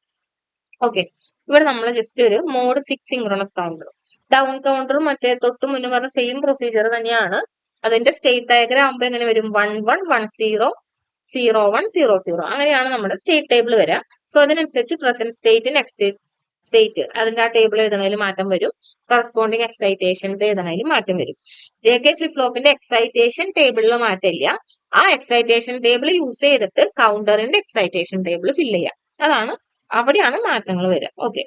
ഓക്കെ, ഇവിടെ നമ്മൾ ജസ്റ്റ് ഒരു മോഡ് 6 സിങ്ക്രണസ് കൗണ്ടർ, ഡൗൺ കൗണ്ടറും മറ്റേ തൊട്ട് മുന്നേ പറഞ്ഞ സെയിം പ്രൊസീജിയർ തന്നെയാണ്. അതിന്റെ സ്റ്റേറ്റ് ഡയഗ്രാം ആകുമ്പോൾ എങ്ങനെ വരും, 1 1 1 0 0 1 0 0 അങ്ങനെയാണ് നമ്മുടെ സ്റ്റേറ്റ് ടേബിൾ വരിക. സോ അതിനനുസരിച്ച് പ്രസന്റ് സ്റ്റേറ്റ്, നെക്സ്റ്റ് സ്റ്റേറ്റ്, അതിന്റെ ആ ടേബിൾ എഴുതണതിൽ മാറ്റം വരും. കറസ്പോണ്ടിങ് എക്സൈറ്റേഷൻസ് എഴുതണതിൽ മാറ്റം വരും. JK ഫ്ലിപ്പ് ഫ്ലോപ്പിന്റെ എക്സൈറ്റേഷൻ ടേബിളിൽ മാറ്റമില്ല. ആ എക്സൈറ്റേഷൻ ടേബിൾ യൂസ് ചെയ്തിട്ട് കൗണ്ടറിന്റെ എക്സൈറ്റേഷൻ ടേബിൾ ഫില്ല് ചെയ്യാം. അവിടെയാണ് മാറ്റങ്ങൾ വരിക. ഓക്കെ,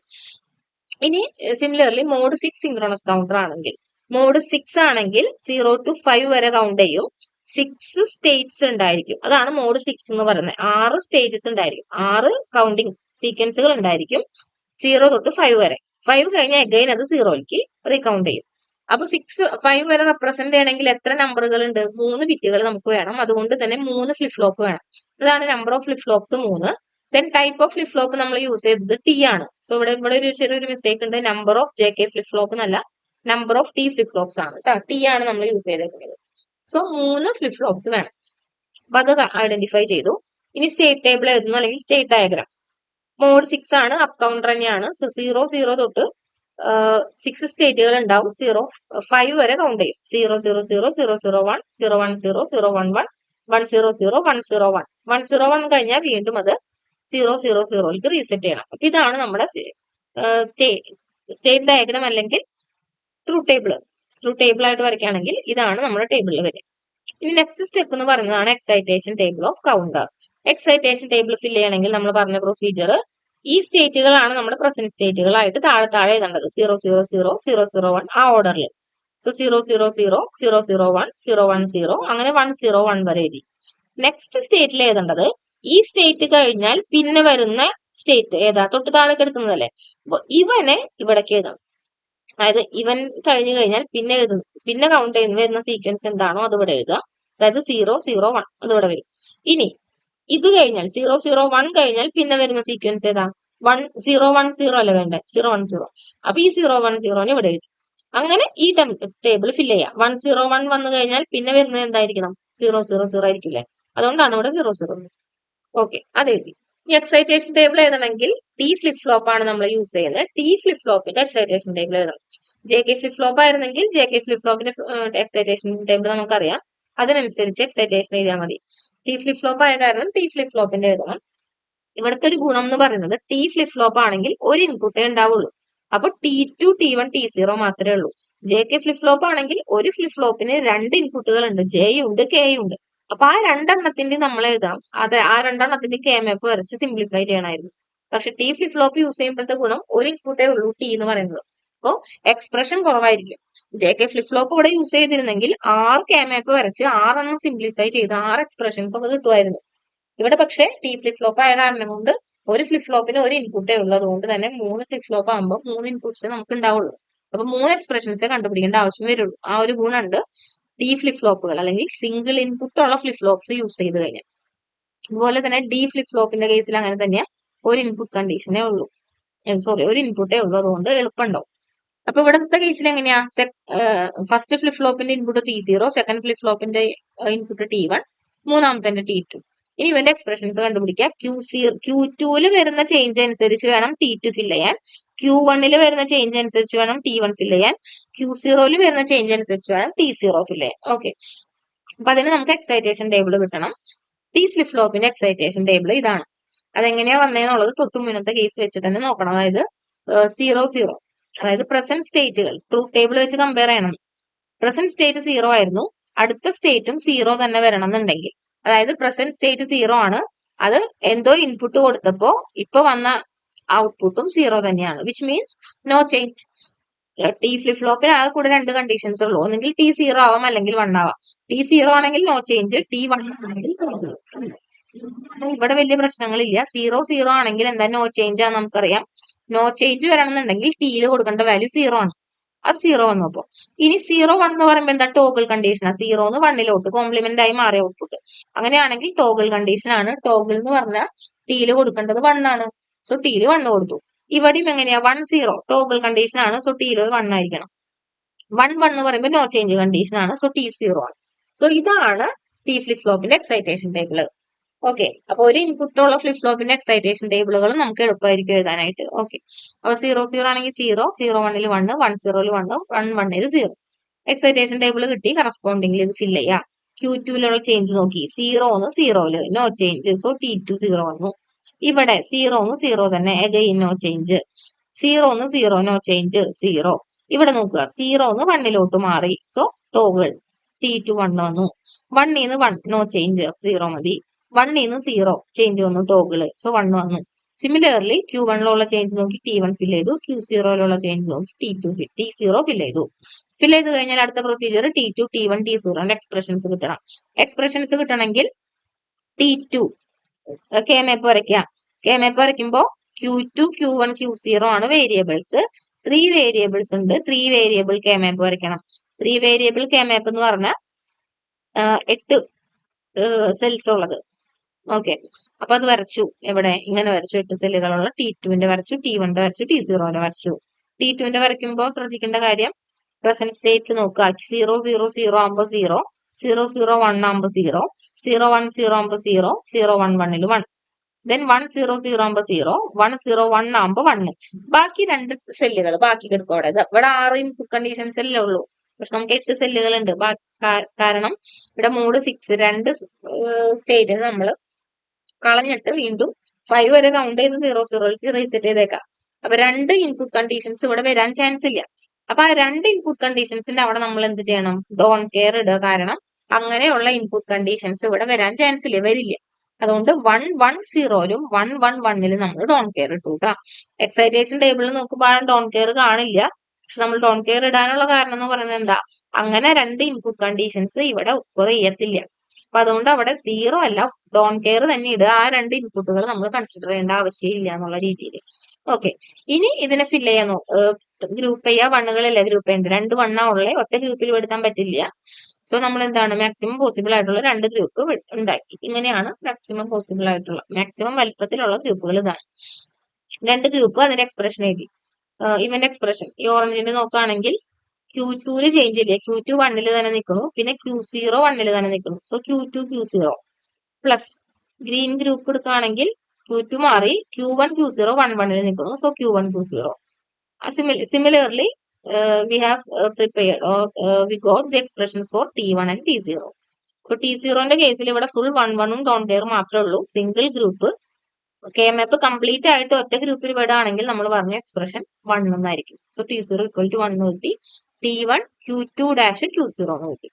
ഇനി സിമിലർലി മോഡ് 6 സിങ്ക്രണസ് കൗണ്ടർ ആണെങ്കിൽ, മോഡ് 6 ആണെങ്കിൽ 0 to 5 വരെ കൗണ്ട് ചെയ്യും. 6 സ്റ്റേറ്റ്സ് ഉണ്ടായിരിക്കും. അതാണ് മോഡ് 6 എന്ന് പറയുന്നത്. 6 സ്റ്റേജസ് ഉണ്ടായിരിക്കും, 6 കൗണ്ടിങ് സീക്വൻസുകൾ ഉണ്ടായിരിക്കും 0 തൊട്ട് 5 വരെ. 5 കഴിഞ്ഞാൽ അഗൈൻ അത് 0ലേക്ക് റീകൗണ്ട് ചെയ്യും. അപ്പൊ 5 വരെ റെപ്രസെന്റ് ചെയ്യണമെങ്കിൽ എത്ര നമ്പറുകൾ ഉണ്ട്, 3 ബിറ്റുകൾ നമുക്ക് വേണം. അതുകൊണ്ട് തന്നെ 3 ഫ്ലിപ്പ് ഫ്ലോപ്പ് വേണം. അതാണ് number of flip flops 3. Then type of flip flop നമ്മൾ യൂസ് ചെയ്തത് T ആണ്. സോ ഇവിടെ ഒരു ചെറിയൊരു മിസ്റ്റേക്ക് ഉണ്ട്. Number of JK flip flop എന്നല്ല, number of T flip flops ആണ് കേട്ടോ. T ആണ് നമ്മൾ യൂസ് ചെയ്തേക്കുന്നത്. സോ 3 ഫ്ലിപ്പ് ഫ്ലോപ്സ് വേണം. അപ്പൊ അത് ഐഡന്റിഫൈ ചെയ്തു. ഇനി സ്റ്റേറ്റ് ടേബിൾ എഴുതുന്നു, അല്ലെങ്കിൽ സ്റ്റേറ്റ് ഡയഗ്രാം. മോഡ് 6 ആണ്, അപ്പ് കൗണ്ടർ തന്നെയാണ്. സോ 0 തൊട്ട് 6 സ്റ്റേറ്റുകൾ ഉണ്ടാവും. 5 വരെ കൗണ്ട് ചെയ്യും. 0 0 0 0 0 1 0 1 0 0 1 1 1 0 0 1 0 1 1 0 1 കഴിഞ്ഞാൽ വീണ്ടും അത് 0 0 0ലേക്ക് റീസെറ്റ് ചെയ്യണം. അപ്പൊ ഇതാണ് നമ്മുടെ സ്റ്റേറ്റ് ഡയഗ്രാം, അല്ലെങ്കിൽ ട്രൂ ടേബിൾ ആയിട്ട് വരയ്ക്കുകയാണെങ്കിൽ ഇതാണ് നമ്മുടെ ടേബിളിൽ വരിക. ഇനി നെക്സ്റ്റ് സ്റ്റെപ്പ് എന്ന് പറയുന്നതാണ് excitation table of counter. Excitation table fill ചെയ്യണമെങ്കിൽ നമ്മൾ പറഞ്ഞ പ്രൊസീജിയർ, ഈ സ്റ്റേറ്റുകളാണ് നമ്മുടെ പ്രസന്റ് സ്റ്റേറ്റുകളായിട്ട് താഴെ എഴുതേണ്ടത്. 0 0 0 0 0 1 ആ ഓർഡറിൽ. സോ 0 0 0 0 0 1 0 1 0 അങ്ങനെ 1 0 1 വരെ എഴുതി. നെക്സ്റ്റ് സ്റ്റേറ്റിൽ എഴുതേണ്ടത് ഈ സ്റ്റേറ്റ് കഴിഞ്ഞാൽ പിന്നെ വരുന്ന സ്റ്റേറ്റ് ഏതാ, തൊട്ട് താഴെ കിടക്കുന്നതല്ലേ. അപ്പൊ ഇവനെ ഇവിടേക്ക് എഴുതണം. അതായത് ഇവൻ കഴിഞ്ഞു കഴിഞ്ഞാൽ പിന്നെ കൗണ്ട് ചെയ്യുന്ന വരുന്ന സീക്വൻസ് എന്താണോ അത് ഇവിടെ എഴുതുക. അതായത് 0 0 1 അത് ഇവിടെ വരും. ഇനി ഇത് കഴിഞ്ഞാൽ 0 0 1 കഴിഞ്ഞാൽ പിന്നെ വരുന്ന സീക്വൻസ് ഏതാ, 1 0 1 0 അല്ല വേണ്ടേ, 0 1 0. അപ്പൊ ഈ 0 1 0 ഇവിടെ എഴുതി. അങ്ങനെ ഈ ടേബിൾ ഫില്ല് ചെയ്യാം. 1 0 1 വന്നു കഴിഞ്ഞാൽ പിന്നെ വരുന്നത് എന്തായിരിക്കണം, 0 0 0 ആയിരിക്കില്ലേ. അതുകൊണ്ടാണ് ഇവിടെ 0 0 0. ഓക്കെ, അത് എഴുതി. ഈ എക്സൈറ്റേഷൻ ടേബിൾ എഴുതണമെങ്കിൽ ടി ഫ്ലിപ്പ് ഫ്ലോപ്പ് ആണ് നമ്മൾ യൂസ് ചെയ്യുന്നത്. ടി ഫ്ലിപ്പ് ഫ്ലോപ്പിന്റെ എക്സൈറ്റേഷൻ ടേബിൾ എഴുതണം. ജെ കെ ഫ്ലിപ്പ് ഫ്ലോപ്പ് ആയിരുന്നെങ്കിൽ ജെ കെ ഫ്ലിപ്പ് ഫ്ലോപ്പിന്റെ എക്സൈറ്റേഷൻ ടേബിൾ നമുക്കറിയാം. അതിനനുസരിച്ച് എക്സൈറ്റേഷൻ എഴുതിയാൽ മതി. ടി ഫ്ലിപ്പ് ഫ്ലോപ്പ് ആയ കാരണം ടി ഫ്ലിപ്പ് ഫ്ലോപ്പിന്റെ എഴുതണം. ഇവിടുത്തെ ഒരു ഗുണം എന്ന് പറയുന്നത് ടി ഫ്ലിപ്പ് ഫ്ലോപ്പ് ആണെങ്കിൽ ഒരു ഇൻപുട്ടേ ഉണ്ടാവുള്ളൂ. അപ്പൊ T2 T1 T0 മാത്രമേ ഉള്ളൂ. ജെ കെ ഫ്ലിപ്പ് ഫ്ലോപ്പ് ആണെങ്കിൽ ഒരു ഫ്ലിപ്പ് ഫ്ലോപ്പിന് 2 ഇൻപുട്ടുകൾ ഉണ്ട്, ജെയും ഉണ്ട് കെയും ഉണ്ട്. അപ്പൊ ആ രണ്ടെണ്ണത്തിന്റെ നമ്മൾ എഴുതാം. ആ രണ്ടെണ്ണത്തിന്റെ കെ മാപ്പ് വരച്ച് സിംപ്ലിഫൈ ചെയ്യണമായിരുന്നു. പക്ഷെ ടി ഫ്ലിപ്പ് ഫ്ലോപ്പ് യൂസ് ചെയ്യുമ്പോഴത്തെ ഗുണം ഒരു ഇൻപുട്ടേ ഉള്ളൂ, ടി എന്ന് പറയുന്നത്. അപ്പൊ എക്സ്പ്രഷൻ കുറവായിരിക്കും. ജെ കെ ഫ്ലിപ്പ് ഫ്ലോപ്പ് ഇവിടെ യൂസ് ചെയ്തിരുന്നെങ്കിൽ 6 കെ മാപ്പ് വരച്ച് 6 സിംപ്ലിഫൈ ചെയ്ത് 6 എക്സ്പ്രഷൻസ് ഒക്കെ കിട്ടുമായിരുന്നു. ഇവിടെ പക്ഷെ ടി ഫ്ലിപ്പ് ഫ്ലോപ്പ് ആയ കാരണം കൊണ്ട് ഒരു ഫ്ലിപ്പ് ഫ്ലോപ്പിന് ഒരു ഇൻപുട്ടേ ഉള്ളൂ. അതുകൊണ്ട് തന്നെ 3 ഫ്ലിപ്പ് ഫ്ലോപ്പ് ആകുമ്പോൾ 3 ഇൻപുട്ട്സ് നമുക്ക് ഉണ്ടാവുള്ളൂ. അപ്പൊ 3 എക്സ്പ്രഷൻസേ കണ്ടുപിടിക്കേണ്ട ആവശ്യം വരുള്ളൂ. ആ ഒരു ഗുണമുണ്ട് ഡി ഫ്ലിപ്പ് ഫ്ലോപ്പുകൾ അല്ലെങ്കിൽ സിംഗിൾ ഇൻപുട്ട് ഉള്ള ഫ്ലിപ്പ് ഫ്ലോപ്സ് യൂസ് ചെയ്ത് കഴിഞ്ഞാൽ. അതുപോലെ തന്നെ ഡി ഫ്ലിപ്പ് ഫ്ലോപ്പിന്റെ കേസിൽ അങ്ങനെ തന്നെ ഒരു ഇൻപുട്ട് കണ്ടീഷനേ ഉള്ളൂ, ഒരു ഇൻപുട്ടേ ഉള്ളൂ. അതുകൊണ്ട് എളുപ്പമുണ്ടാവും. അപ്പൊ ഇവിടുത്തെ കേസിൽ എങ്ങനെയാ, ഫസ്റ്റ് ഫ്ലിപ്പ് ഫ്ലോപ്പിന്റെ ഇൻപുട്ട് T0, സെക്കൻഡ് ഫ്ലിപ്പ് ഫ്ലോപ്പിന്റെ ഇൻപുട്ട് T1, മൂന്നാമത്തെ T2. ഇനി ഇവന്റെ എക്സ്പ്രഷൻസ് കണ്ടുപിടിക്കുക. Q2 വരുന്ന ചേഞ്ച് അനുസരിച്ച് വേണം T2 ഫില്ല് ചെയ്യാൻ. Q1 വരുന്ന ചേഞ്ച് അനുസരിച്ച് വേണം T1 ഫില്ല് ചെയ്യാൻ. Q0 വരുന്ന ചേഞ്ച് അനുസരിച്ച് വേണം T0 ഫില്ല് ചെയ്യാൻ. ഓക്കെ, അപ്പൊ അതിന് നമുക്ക് എക്സൈറ്റേഷൻ ടേബിൾ കിട്ടണം. ടി ഫ്ലിപ്പ് ഫ്ലോപ്പിന്റെ എക്സൈറ്റേഷൻ ടേബിൾ ഇതാണ്. അതെങ്ങനെയാ വന്നതെന്നുള്ളത് തൊട്ട് മുന്നത്തെ കേസ് വെച്ചിട്ട് തന്നെ നോക്കണം. അതായത് 0 0, അതായത് പ്രസന്റ് സ്റ്റേറ്റുകൾ ട്രൂത്ത് ടേബിൾ വെച്ച് കമ്പയർ ചെയ്യണം. പ്രസന്റ് സ്റ്റേറ്റ് 0 ആയിരുന്നു, അടുത്ത സ്റ്റേറ്റും 0 തന്നെ വരണം എന്നുണ്ടെങ്കിൽ, അതായത് പ്രസന്റ് സ്റ്റേറ്റ് 0 ആണ്, അത് എന്തോ ഇൻപുട്ട് കൊടുത്തപ്പോ ഇപ്പൊ വന്ന ഔട്ട്പുട്ടും 0 തന്നെയാണ്, which means no change. T flip ഫ്ലോപ്പിന് ആകെ കൂടെ 2 കണ്ടീഷൻസ് ഉള്ളൂ. ഒന്നെങ്കിൽ T0 ആവാം അല്ലെങ്കിൽ 1 ആവാം. T0 ആണെങ്കിൽ നോ ചേഞ്ച്, T1 ആണെങ്കിൽ ഇവിടെ വലിയ പ്രശ്നങ്ങളില്ല. 0 0 ആണെങ്കിൽ എന്താ നോ ചേഞ്ച് ആണെന്ന് നമുക്കറിയാം. നോ ചേഞ്ച് വരണമെന്നുണ്ടെങ്കിൽ ടിയിൽ കൊടുക്കേണ്ട വാല്യൂ 0 ആണ്. അത് 0 വന്നപ്പോ ഇനി 0 1 എന്ന് പറയുമ്പോൾ എന്താ, ടോഗിൾ കണ്ടീഷനാ. 0 1 കോംപ്ലിമെന്റ് ആയി മാറിയ ഔട്ട്പുട്ട്. അങ്ങനെയാണെങ്കിൽ ടോഗിൾ കണ്ടീഷൻ ആണ്. ടോഗിൾ എന്ന് പറഞ്ഞാൽ ടിയിൽ കൊടുക്കേണ്ടത് 1 ആണ്. സോ ടിയിൽ 1 കൊടുത്തു. ഇവിടെയും എങ്ങനെയാ, 1 0 ടോഗിൾ കണ്ടീഷൻ ആണ്. സോ ടിയിൽ 1 ആയിരിക്കണം. 1 1 എന്ന് പറയുമ്പോൾ നോ ചേഞ്ച് കണ്ടീഷൻ ആണ്. സോ T0 ആണ്. സോ ഇതാണ് ടി ഫ്ലിപ്പ് ഫ്ലോപ്പിന്റെ എക്സൈറ്റേഷൻ ടേബിൾ. ഓക്കെ, അപ്പൊ ഒരു ഇൻപുട്ടുള്ള ഫ്ലിപ്പ് ഫ്ലോപ്പിന്റെ എക്സൈറ്റേഷൻ ടേബിളുകൾ നമുക്ക് എളുപ്പമായിരിക്കും എഴുതാനായിട്ട്. ഓക്കെ, അപ്പൊ 0 0 ആണെങ്കിൽ 0, 0 1 1, 1 0 1, 1 1 0. എക്സൈറ്റേഷൻ ടേബിൾ കിട്ടി. കറസ്പോണ്ടിംഗിൽ ഇത് ഫില്ല് ചെയ്യാം. Q2 ചേഞ്ച് നോക്കി, 0 0 നോ ചേഞ്ച്. സോ T2 0 വന്നു. ഇവിടെ 0 0 തന്നെ, again no change. 0 0 no change 0. ഇവിടെ നോക്കുക, 0 1 മാറി. സോ ടോഗിൾ T2 1 വന്നു. 1 1 നോ ചേഞ്ച് 0 മതി. 1 0 ചേഞ്ച് വന്നു ടോഗിള്. സോ 1 വന്നു. സിമിലർലി Q1 ചേഞ്ച് നോക്കി T1 ഫിൽ ചെയ്തു. Q0 ചേഞ്ച് നോക്കി T0 ഫിൽ ചെയ്തു. ഫിൽ ചെയ്ത് കഴിഞ്ഞാൽ അടുത്ത procedure T2 T1 T0 expressions കിട്ടണം. എക്സ്പ്രഷൻസ് കിട്ടണമെങ്കിൽ T2 കെ മാപ്പ് വരയ്ക്കാം. കെ മാപ്പ് വരയ്ക്കുമ്പോൾ Q2 Q1 Q0 ആണ് വേരിയബിൾസ്. 3 വേരിയബിൾസ് ഉണ്ട്. 3 വേരിയബിൾ കെ മാപ്പ് വരയ്ക്കണം. 3 വേരിയബിൾ കെ മാപ്പ് എന്ന് പറഞ്ഞാൽ 8 സെൽസ് ഉള്ളത്. ഓക്കെ, അപ്പൊ അത് വരച്ചു. എവിടെ ഇങ്ങനെ വരച്ചു. 8 സെല്ലുകളുള്ള T2 വരച്ചു, T1 വരച്ചു, T0 വരച്ചു. T2 വരയ്ക്കുമ്പോൾ ശ്രദ്ധിക്കേണ്ട കാര്യം, പ്രസന്റ് സ്റ്റേറ്റ് നോക്കുക. 0 0 0 ആകുമ്പോൾ 0, 0 0 1 ആകുമ്പോൾ 0, 0 1 0 ആകുമ്പോൾ 0, 0 1 1 1. ദെൻ 1 0 0 ആകുമ്പോൾ 0, 1 0 1 ആകുമ്പോൾ 1. ബാക്കി 2 സെല്ലുകൾ ബാക്കി കിടക്കും അവിടെ. ഇവിടെ 6 ഇൻപുട്ട് കണ്ടീഷൻസ് അല്ലേ ഉള്ളൂ. പക്ഷെ നമുക്ക് 8 സെല്ലുകൾ ഉണ്ട്. കാരണം ഇവിടെ മോഡ് 6 2 സ്റ്റേറ്റിന് നമ്മൾ കളഞ്ഞിട്ട് വീണ്ടും 5 വരെ കൗണ്ട് ചെയ്ത് 0 0 റീസെറ്റ് ചെയ്തേക്കാം. അപ്പൊ 2 ഇൻപുട്ട് കണ്ടീഷൻസ് ഇവിടെ വരാൻ ചാൻസ് ഇല്ല. അപ്പൊ ആ 2 ഇൻപുട്ട് കണ്ടീഷൻസിന്റെ അവിടെ നമ്മൾ എന്ത് ചെയ്യണം, ഡോൺ കെയർ ഇടുക. കാരണം അങ്ങനെയുള്ള ഇൻപുട്ട് കണ്ടീഷൻസ് ഇവിടെ വരാൻ ചാൻസ് ഇല്ല, വരില്ല. അതുകൊണ്ട് 1 1 0 1 1 1 നമ്മൾ ഡോൺ കെയർ ഇട്ടു കേട്ടോ. എക്സൈറ്റേഷൻ ടേബിളിൽ നോക്കുമ്പോൾ ഡോൺ കെയർ കാണില്ല. നമ്മൾ ഡോൺ കെയർ ഇടാനുള്ള കാരണം എന്ന് പറയുന്നത് എന്താ, അങ്ങനെ രണ്ട് ഇൻപുട്ട് കണ്ടീഷൻസ് ഇവിടെ ഒക്കർ ചെയ്യത്തില്ല. അപ്പൊ അതുകൊണ്ട് അവിടെ 0 അല്ല, ഡോൺ കെയർ തന്നെ ഇടുക. ആ രണ്ട് ഇൻപുട്ടുകൾ നമ്മൾ കൺസിഡർ ചെയ്യേണ്ട ആവശ്യമില്ല എന്നുള്ള രീതിയിൽ. ഓക്കെ, ഇനി ഇതിനെ ഫില്ല് ചെയ്യാൻ ഗ്രൂപ്പ് ചെയ്യുക. വണ്ണുകളില്ല ഗ്രൂപ്പ് ചെയ്യേണ്ടത്, 2 വണ്ണാ ഉള്ളേ, ഒറ്റ ഗ്രൂപ്പിൽ പെടുത്താൻ പറ്റില്ല. സോ നമ്മൾ എന്താണ് മാക്സിമം പോസിബിൾ ആയിട്ടുള്ള 2 ഗ്രൂപ്പ് ഉണ്ടാക്കി. ഇങ്ങനെയാണ് മാക്സിമം പോസിബിൾ ആയിട്ടുള്ള മാക്സിമം വലിപ്പത്തിലുള്ള ഗ്രൂപ്പുകൾ ഇതാണ്. 2 ഗ്രൂപ്പ് അതിന്റെ എക്സ്പ്രഷൻ എഴുതി. ഇവന്റെ എക്സ്പ്രഷൻ ഈ ഓറഞ്ചിന്റെ നോക്കുകയാണെങ്കിൽ Q2 ചേഞ്ച് ഇല്ല, Q2 1 തന്നെ നിൽക്കുന്നു, പിന്നെ Q0 1 തന്നെ നിൽക്കുന്നു. So Q2 Q0 plus green group എടുക്കുകയാണെങ്കിൽ Q2 മാറി, Q1 Q0 1 നിൽക്കുന്നു. So Q1 Q0. Similarly, we have prepared or we got the expressions for T1 and T0. So T0ന്റെ കേസിൽ ഇവിടെ ഫുൾ 1 ഡോൺ കെയർ മാത്രമേ ഉള്ളൂ. സിംഗിൾ ഗ്രൂപ്പ് കെ മാപ്പ് complete ആയിട്ട് ഒറ്റ ഗ്രൂപ്പിൽ വിടുകയാണെങ്കിൽ നമ്മൾ പറഞ്ഞ എക്സ്പ്രഷൻ 1 എന്നായിരിക്കും. സോ T0 = 1 കിട്ടി. T1 Q2 Q0 എന്ന് കിട്ടി.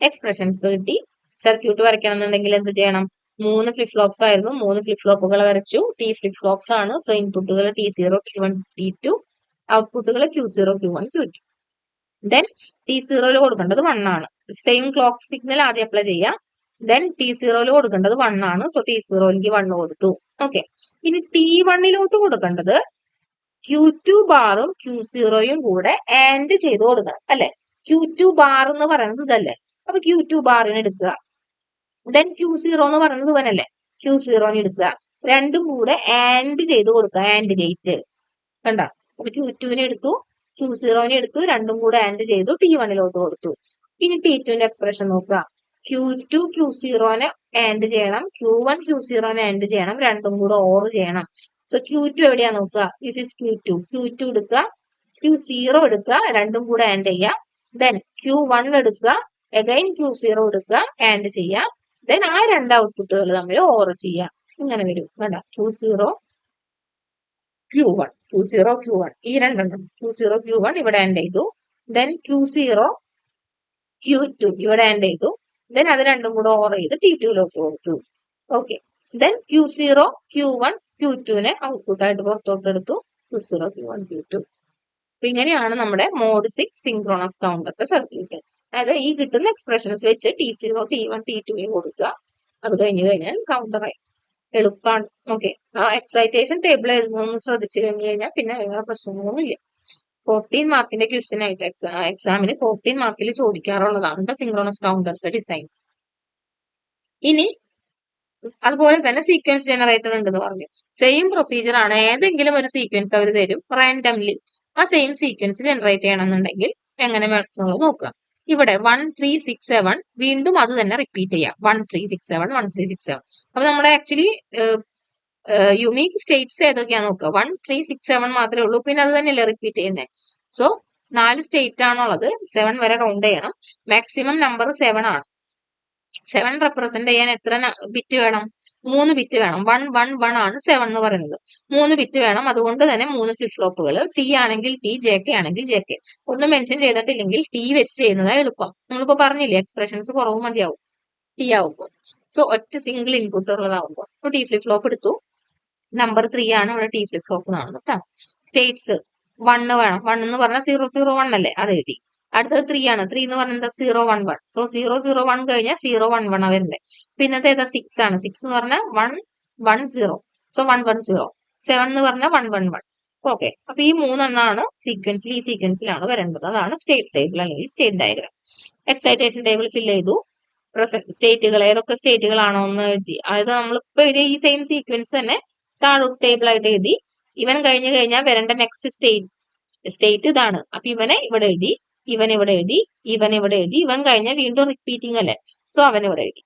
എക്സ്പ്രഷൻസ് കിട്ടി. സർക്യൂട്ട് വരയ്ക്കണം എന്നുണ്ടെങ്കിൽ എന്ത് ചെയ്യണം, 3 ഫ്ലിപ്പ് ഫ്ലോപ്സ് ആയിരുന്നു, 3 ഫ്ലിപ്പ് ഫ്ലോപ്പുകൾ വരച്ചു. T ഫ്ലിപ്പ് ഫ്ലോപ്സ് ആണ്. സോ ഇൻപുട്ടുകൾ T0 T1 T2, ഔട്ട്പുട്ടുകൾ Q0 Q1 Q2. Then T0 കൊടുക്കേണ്ടത് 1 ആണ്. സെയിം ക്ലോക്ക് സിഗ്നൽ ആദ്യം അപ്ലൈ ചെയ്യാം. ദെൻ T0 കൊടുക്കേണ്ടത് 1 ആണ്. സോ T0ക്ക് 1 കൊടുത്തു. ഓക്കെ, ഇനി T1 കൊടുക്കേണ്ടത് Q2 ബാറും Q0യും കൂടെ ആൻഡ് ചെയ്ത് കൊടുക്കണം അല്ലെ. Q2 ബാർ എന്ന് പറയുന്നത് ഇതല്ലേ, അപ്പൊ Q2 ബാറിന് എടുക്കുക. ദെൻ Q0 എന്ന് പറയുന്നത് ഇവനല്ലേ, Q0ന് എടുക്കുക. രണ്ടും കൂടെ ആൻഡ് ചെയ്ത് കൊടുക്കുക, ആൻഡ് ഗേറ്റ് കണ്ട. അപ്പൊ Q2 എടുത്തു, Q0 എടുത്തു, രണ്ടും കൂടെ ആൻഡ് ചെയ്തു, T1 കൊടുത്തു. ഇനി T2ന്റെ എക്സ്പ്രഷൻ നോക്കുക. Q2 Q0 ആൻഡ് ചെയ്യണം, Q1 Q0 ആൻഡ് ചെയ്യണം, രണ്ടും കൂടെ ഓർ ചെയ്യണം. സോ Q2 എവിടെയാ നോക്കുക, ദിസ് ഇസ് Q2 എടുക്കുക, Q0 എടുക്കുക, രണ്ടും കൂടെ ആൻഡ് ചെയ്യുക. ദെൻ Q1 എടുക്കുക, അഗൈൻ Q0 എടുക്കുക, ആൻഡ് ചെയ്യുക. ദെൻ ആ രണ്ട് ഔട്ട്പുട്ടുകൾ തമ്മിൽ ഓർ ചെയ്യുക. ഇങ്ങനെ വരും വേണ്ട, Q0 Q1 Q0 Q1 ഈ രണ്ടെണ്ണം Q0 Q1 ഇവിടെ ആൻഡ് ചെയ്തു. ദെൻ Q0 Q2 ഇവിടെ ആൻഡ് ചെയ്തു. ദെൻ അത് രണ്ടും കൂടെ ഓർ ചെയ്ത് T2 കൊടുത്തു. Okay, then Q0 Q1 Q2 output ആയിട്ട് പുറത്തോട്ട് എടുത്തു, Q0 Q1 Q2. അപ്പൊ ഇങ്ങനെയാണ് നമ്മുടെ മോഡ് 6 സിങ്ക്രോണസ് കൗണ്ടറിന്റെ സർക്യൂട്ട്. അതായത് ഈ കിട്ടുന്ന എക്സ്പ്രഷൻസ് വെച്ച് T0 T1 T2 കൊടുക്കുക. അത് കഴിഞ്ഞ് കഴിഞ്ഞാൽ കൗണ്ടറായി എളുപ്പമാണ്. ഓക്കെ, ആ എക്സൈറ്റേഷൻ ടേബിൾ എഴുതുന്നൊന്ന് ശ്രദ്ധിച്ചു കഴിഞ്ഞു കഴിഞ്ഞാൽ പിന്നെ വേറെ പ്രശ്നങ്ങളൊന്നും ഇല്ല. 14 മാർക്കിന്റെ ക്വസ്റ്റ്യൻ ആയിട്ട് എക്സാമിന് 14 മാർക്കിൽ ചോദിക്കാറുള്ളതാണ് സിങ്ക്രോണസ് കൗണ്ടറിന്റെ ഡിസൈൻ. ഇനി അതുപോലെ തന്നെ സീക്വൻസ് ജനറേറ്റർ ഉണ്ടെന്ന് പറഞ്ഞു. സെയിം പ്രൊസീജിയർ ആണ്, ഏതെങ്കിലും ഒരു സീക്വൻസ് അവർ തരും റാൻഡംലി. ആ സെയിം സീക്വൻസ് ജനറേറ്റ് ചെയ്യണമെന്നുണ്ടെങ്കിൽ എങ്ങനെ വേണമെന്നുള്ളത് നോക്കുക. ഇവിടെ 1 3 6 7 വീണ്ടും അത് തന്നെ റിപ്പീറ്റ് ചെയ്യാം. 1 3 6 7 1 3 6 7. അപ്പൊ നമ്മുടെ ആക്ച്വലി യുണീക്ക് സ്റ്റേറ്റ്സ് ഏതൊക്കെയാന്ന് നോക്കുക. 1 3 6 7 മാത്രമേ ഉള്ളൂ, പിന്നെ അത് തന്നെയല്ലേ റിപ്പീറ്റ് ചെയ്യുന്നത്. സോ 4 സ്റ്റേറ്റ് ആണുള്ളത്, 7 വരെ കൗണ്ട് ചെയ്യണം. മാക്സിമം നമ്പർ 7 ആണ്. 7 റെപ്രസെന്റ് ചെയ്യാൻ എത്ര ബിറ്റ് വേണം, 3 ബിറ്റ് വേണം. 1 1 1 ആണ് 7 എന്ന് പറയുന്നത്, 3 ബിറ്റ് വേണം. അതുകൊണ്ട് തന്നെ 3 ഫ്ലിപ്പ് ഫ്ലോപ്പുകൾ, ടി ആണെങ്കിൽ ടി, ജെ കെ ആണെങ്കിൽ ജെ കെ. ഒന്നും മെൻഷൻ ചെയ്തിട്ടില്ലെങ്കിൽ ടി വെച്ച് ചെയ്യുന്നതാണ് എളുപ്പം. നമ്മളിപ്പോ പറഞ്ഞില്ലേ എക്സ്പ്രഷൻസ് കുറവ് മതിയാവും ടി ആവുമ്പോൾ. സോ ഒറ്റ സിംഗിൾ ഇൻപുട്ട് ഉള്ളതാവുമ്പോൾ. ഇപ്പൊ ടി ഫ്ലിപ്പ് ഫ്ലോപ്പ് എടുത്തു, നമ്പർ 3 ആണ് ഇവിടെ ടി ഫ്ലിപ്പ് ഫ്ലോപ്പ് എന്നാണ് കേട്ടോ. സ്റ്റേറ്റ്സ് 1 വേണം, 1 എന്ന് പറഞ്ഞാൽ 0 0 1 അല്ലേ, അത് എഴുതി. അടുത്തത് 3 ആണ്, 3 എന്ന് പറഞ്ഞാൽ എന്താ 0 1 1. സോ 0 0 1 കഴിഞ്ഞാൽ 0 1 1 വരുന്നത്. പിന്നത്തെ ഏതാ 6 ആണ്, 6 എന്ന് പറഞ്ഞാൽ 1 1 0. സോ 1 1 0. 7 എന്ന് പറഞ്ഞാൽ 1 1 1. ഓക്കെ, അപ്പൊ ഈ 3 എണ്ണമാണ് സീക്വൻസിൽ, ഈ സീക്വൻസിലാണ് വരേണ്ടത്. അതാണ് സ്റ്റേറ്റ് ടേബിൾ അല്ലെങ്കിൽ state diagram. Excitation table fill ചെയ്തു, പ്രസന്റ് സ്റ്റേറ്റുകൾ ഏതൊക്കെ സ്റ്റേറ്റുകളാണോ എന്ന് എഴുതി. അതായത് നമ്മളിപ്പോ എഴുതിയ ഈ സെയിം സീക്വൻസ് തന്നെ താഴോട്ട് ടേബിൾ ആയിട്ട് എഴുതി. ഇവൻ കഴിഞ്ഞു കഴിഞ്ഞാൽ വരേണ്ട നെക്സ്റ്റ് സ്റ്റേറ്റ് ഇതാണ്. അപ്പൊ ഇവനെ ഇവിടെ എഴുതി, ഇവൻ ഇവിടെ എഴുതി, ഇവൻ ഇവിടെ എഴുതി. ഇവൻ കഴിഞ്ഞാൽ വീണ്ടും റിപ്പീറ്റിംഗ് അല്ലേ, സോ അവൻ ഇവിടെ എഴുതി.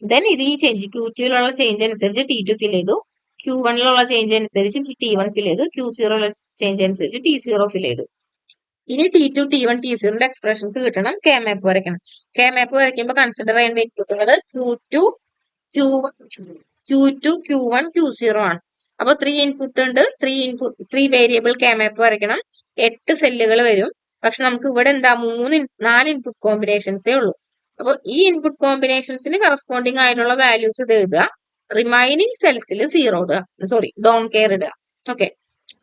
ദെൻ ഇത് ഈ ചേഞ്ച് Q2 ചേഞ്ച് അനുസരിച്ച് T2 ഫിൽ ചെയ്തു, Q1 ചേഞ്ച് അനുസരിച്ച് T1 ഫിൽ ചെയ്തു, Q0 ചേഞ്ച് അനുസരിച്ച് T0 ഫിൽ ചെയ്തു. ഇനി T2 T1 T0 എക്സ്പ്രഷൻസ് കിട്ടണം, കെ മാപ്പ് വരയ്ക്കണം. കെ മാപ്പ് വരയ്ക്കുമ്പോൾ കൺസിഡർ ചെയ്യേണ്ട ഇൻപുട്ടുകൾ Q2 Q1 Q0 ആണ്. അപ്പൊ 3 ഇൻപുട്ട് ഉണ്ട്, 3 വേരിയബിൾ കെ മാപ്പ് വരയ്ക്കണം. 8 സെല്ലുകൾ വരും. പക്ഷെ നമുക്ക് ഇവിടെ എന്താ 4 ഇൻപുട്ട് കോമ്പിനേഷൻസേ ഉള്ളൂ. അപ്പൊ ഈ ഇൻപുട്ട് കോമ്പിനേഷൻസിന് കറസ്പോണ്ടിങ് ആയിട്ടുള്ള വാല്യൂസ് ഇത് എഴുതുക. റിമൈനിങ് സെൽസിൽ 0 ഇടുക, സോറി ഡോൺ കെയർ ഇടുക. ഓക്കെ,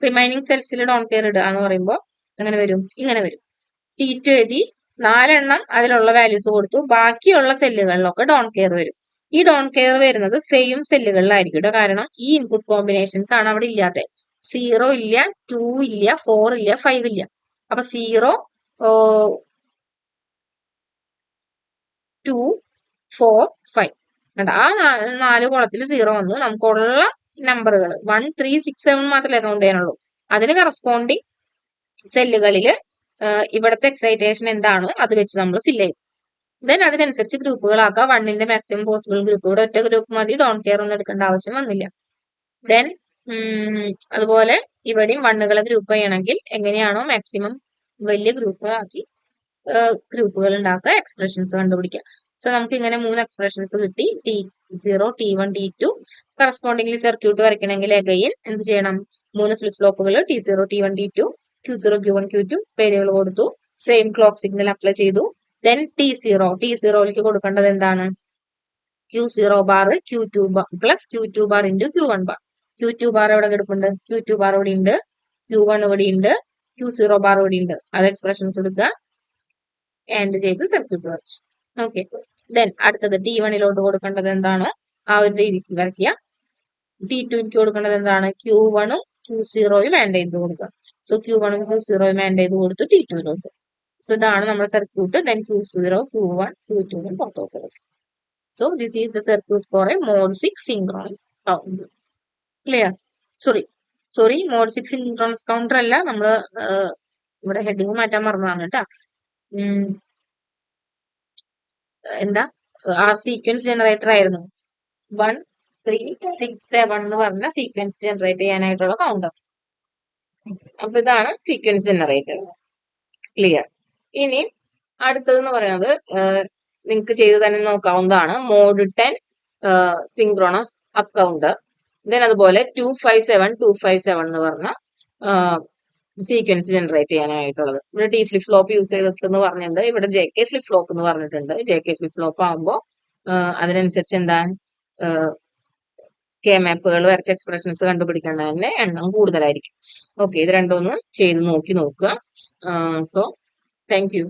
റിമൈനിങ് സെൽസിൽ ഡോൺ കെയർ ഇടുക എന്ന് പറയുമ്പോൾ അങ്ങനെ വരും, ഇങ്ങനെ വരും. T2 എഴുതി 4 അതിലുള്ള വാല്യൂസ് കൊടുത്തു. ബാക്കിയുള്ള സെല്ലുകളിലൊക്കെ ഡോൺ കെയർ വരും. ഈ ഡോൺ കെയർ വരുന്നത് സെയിം സെല്ലുകളിലായിരിക്കും കേട്ടോ. കാരണം ഈ ഇൻപുട്ട് കോമ്പിനേഷൻസ് ആണ് അവിടെ ഇല്ലാത്തത്. 0 ഇല്ല, 2 ഇല്ല, 4 ഇല്ല, 5 ഇല്ല. അപ്പൊ 0, 2, 4, 5. ആ 4 കോളത്തിൽ 0 വന്നു. നമുക്കുള്ള നമ്പറുകൾ 1, 3, 6, 7 മാത്രമേ കൗണ്ട് ചെയ്യാനുള്ളൂ. അതിന് കറസ്പോണ്ടിങ് സെല്ലുകളിൽ ഇവിടുത്തെ എക്സൈറ്റേഷൻ എന്താണോ അത് വെച്ച് നമ്മൾ ഫില്ല് ചെയ്യും. ദെൻ അതിനനുസരിച്ച് ഗ്രൂപ്പുകളാക്കുക. 1ന്റെ മാക്സിമം പോസിബിൾ ഗ്രൂപ്പ്. ഇവിടെ ഒറ്റ ഗ്രൂപ്പ് മതി, ഡോൺ കെയർ ഒന്നും എടുക്കേണ്ട ആവശ്യം വന്നില്ല. ദെൻ അതുപോലെ ഇവിടെയും 1കളെ ഗ്രൂപ്പ് ചെയ്യണമെങ്കിൽ എങ്ങനെയാണോ മാക്സിമം വലിയ ഗ്രൂപ്പ് ആക്കി ഗ്രൂപ്പുകൾ ഉണ്ടാക്കുക, എക്സ്പ്രഷൻസ് കണ്ടുപിടിക്കുക. സോ നമുക്ക് ഇങ്ങനെ 3 എക്സ്പ്രഷൻസ് കിട്ടി. T0, T1, T2. Correspondingly circuit വരയ്ക്കണമെങ്കിൽ again എന്ത് ചെയ്യണം? 3 ഫ്ലിപ്പ് ഫ്ലോപ്പുകൾ T0, T1, T2, Q0, Q1, Q2 പേരുകൾ കൊടുത്തു. സെയിം ക്ലോക്ക് സിഗ്നൽ അപ്ലൈ ചെയ്തു. ദെൻ T0യിലേക്ക് കൊടുക്കേണ്ടത് എന്താണ്? Q0 bar Q2 plus Q2 bar into Q1 bar. Q2 bar എവിടെ കിടപ്പുണ്ട്? Q2 ബാർ ഇവിടെ ഉണ്ട്, Q1 ഇവിടെ ഉണ്ട്, Q0 ബാർ ഇവിടെ ഉണ്ട്. അത് എക്സ്പ്രഷൻസ് എടുക്കുക, ആൻഡ് ചെയ്ത് സർക്യൂട്ട് വരച്ചു. ഓക്കെ. ദെൻ അടുത്തത് T1യിലോട്ട് കൊടുക്കേണ്ടത് എന്താണോ ആ ഒരു രീതിക്ക് വരയ്ക്കുക. T2ക്ക് കൊടുക്കേണ്ടത് എന്താണ്? Q1ഉം Q0യും ആൻഡ് ചെയ്ത് കൊടുക്കുക. സോ Q1ഉം Q0യും ആൻഡ് ചെയ്ത് കൊടുത്തു T2യിലോട്ട്. സോ ഇതാണ് നമ്മുടെ circuit. Then Q0, Q1, Q2 പുറത്തോട്ട് വരും. So this is the circuit for a mode 6 synchronous counter. Clear? Sorry, mode 6 synchronous counter അല്ല, നമ്മള് ഇവിടെ ഹെഡിങ് മാറ്റാൻ മറന്നതാണ് കേട്ടാ. എന്താ ആ സീക്വൻസ് ജനറേറ്റർ ആയിരുന്നു 1, 3, 6, 7 എന്ന് പറഞ്ഞ സീക്വൻസ് ജനറേറ്റ് ചെയ്യാനായിട്ടുള്ള കൗണ്ടർ. അപ്പൊ ഇതാണ് സീക്വൻസ് ജനറേറ്റർ. ക്ലിയർ? ഇനി അടുത്തതെന്ന് പറയുന്നത് നിങ്ങൾക്ക് ചെയ്ത് തന്നെ നോക്കാവുന്നതാണ്. Mod 10 synchronous up counter. Then അതുപോലെ 257, 257 എന്ന് പറഞ്ഞ സീക്വൻസ് ജനറേറ്റ് ചെയ്യാനായിട്ടുള്ളത്. ഇവിടെ T ഫ്ലിപ്പ് ഫ്ലോപ്പ് യൂസ് ചെയ്തിട്ടെന്ന് പറഞ്ഞിട്ടുണ്ട്. ഇവിടെ JK ഫ്ലിപ്പ് ഫ്ലോപ്പ് എന്ന് പറഞ്ഞിട്ടുണ്ട്. JK ഫ്ലിപ്പ് ഫ്ലോപ്പ് ആകുമ്പോൾ അതിനനുസരിച്ച് എന്താ കെ മാപ്പുകൾ വരച്ച എക്സ്പ്രഷൻസ് കണ്ടുപിടിക്കേണ്ടതിന്റെ എണ്ണം കൂടുതലായിരിക്കും. ഓക്കെ, ഇത് രണ്ടൊന്ന് ചെയ്ത് നോക്കുക. So thank you.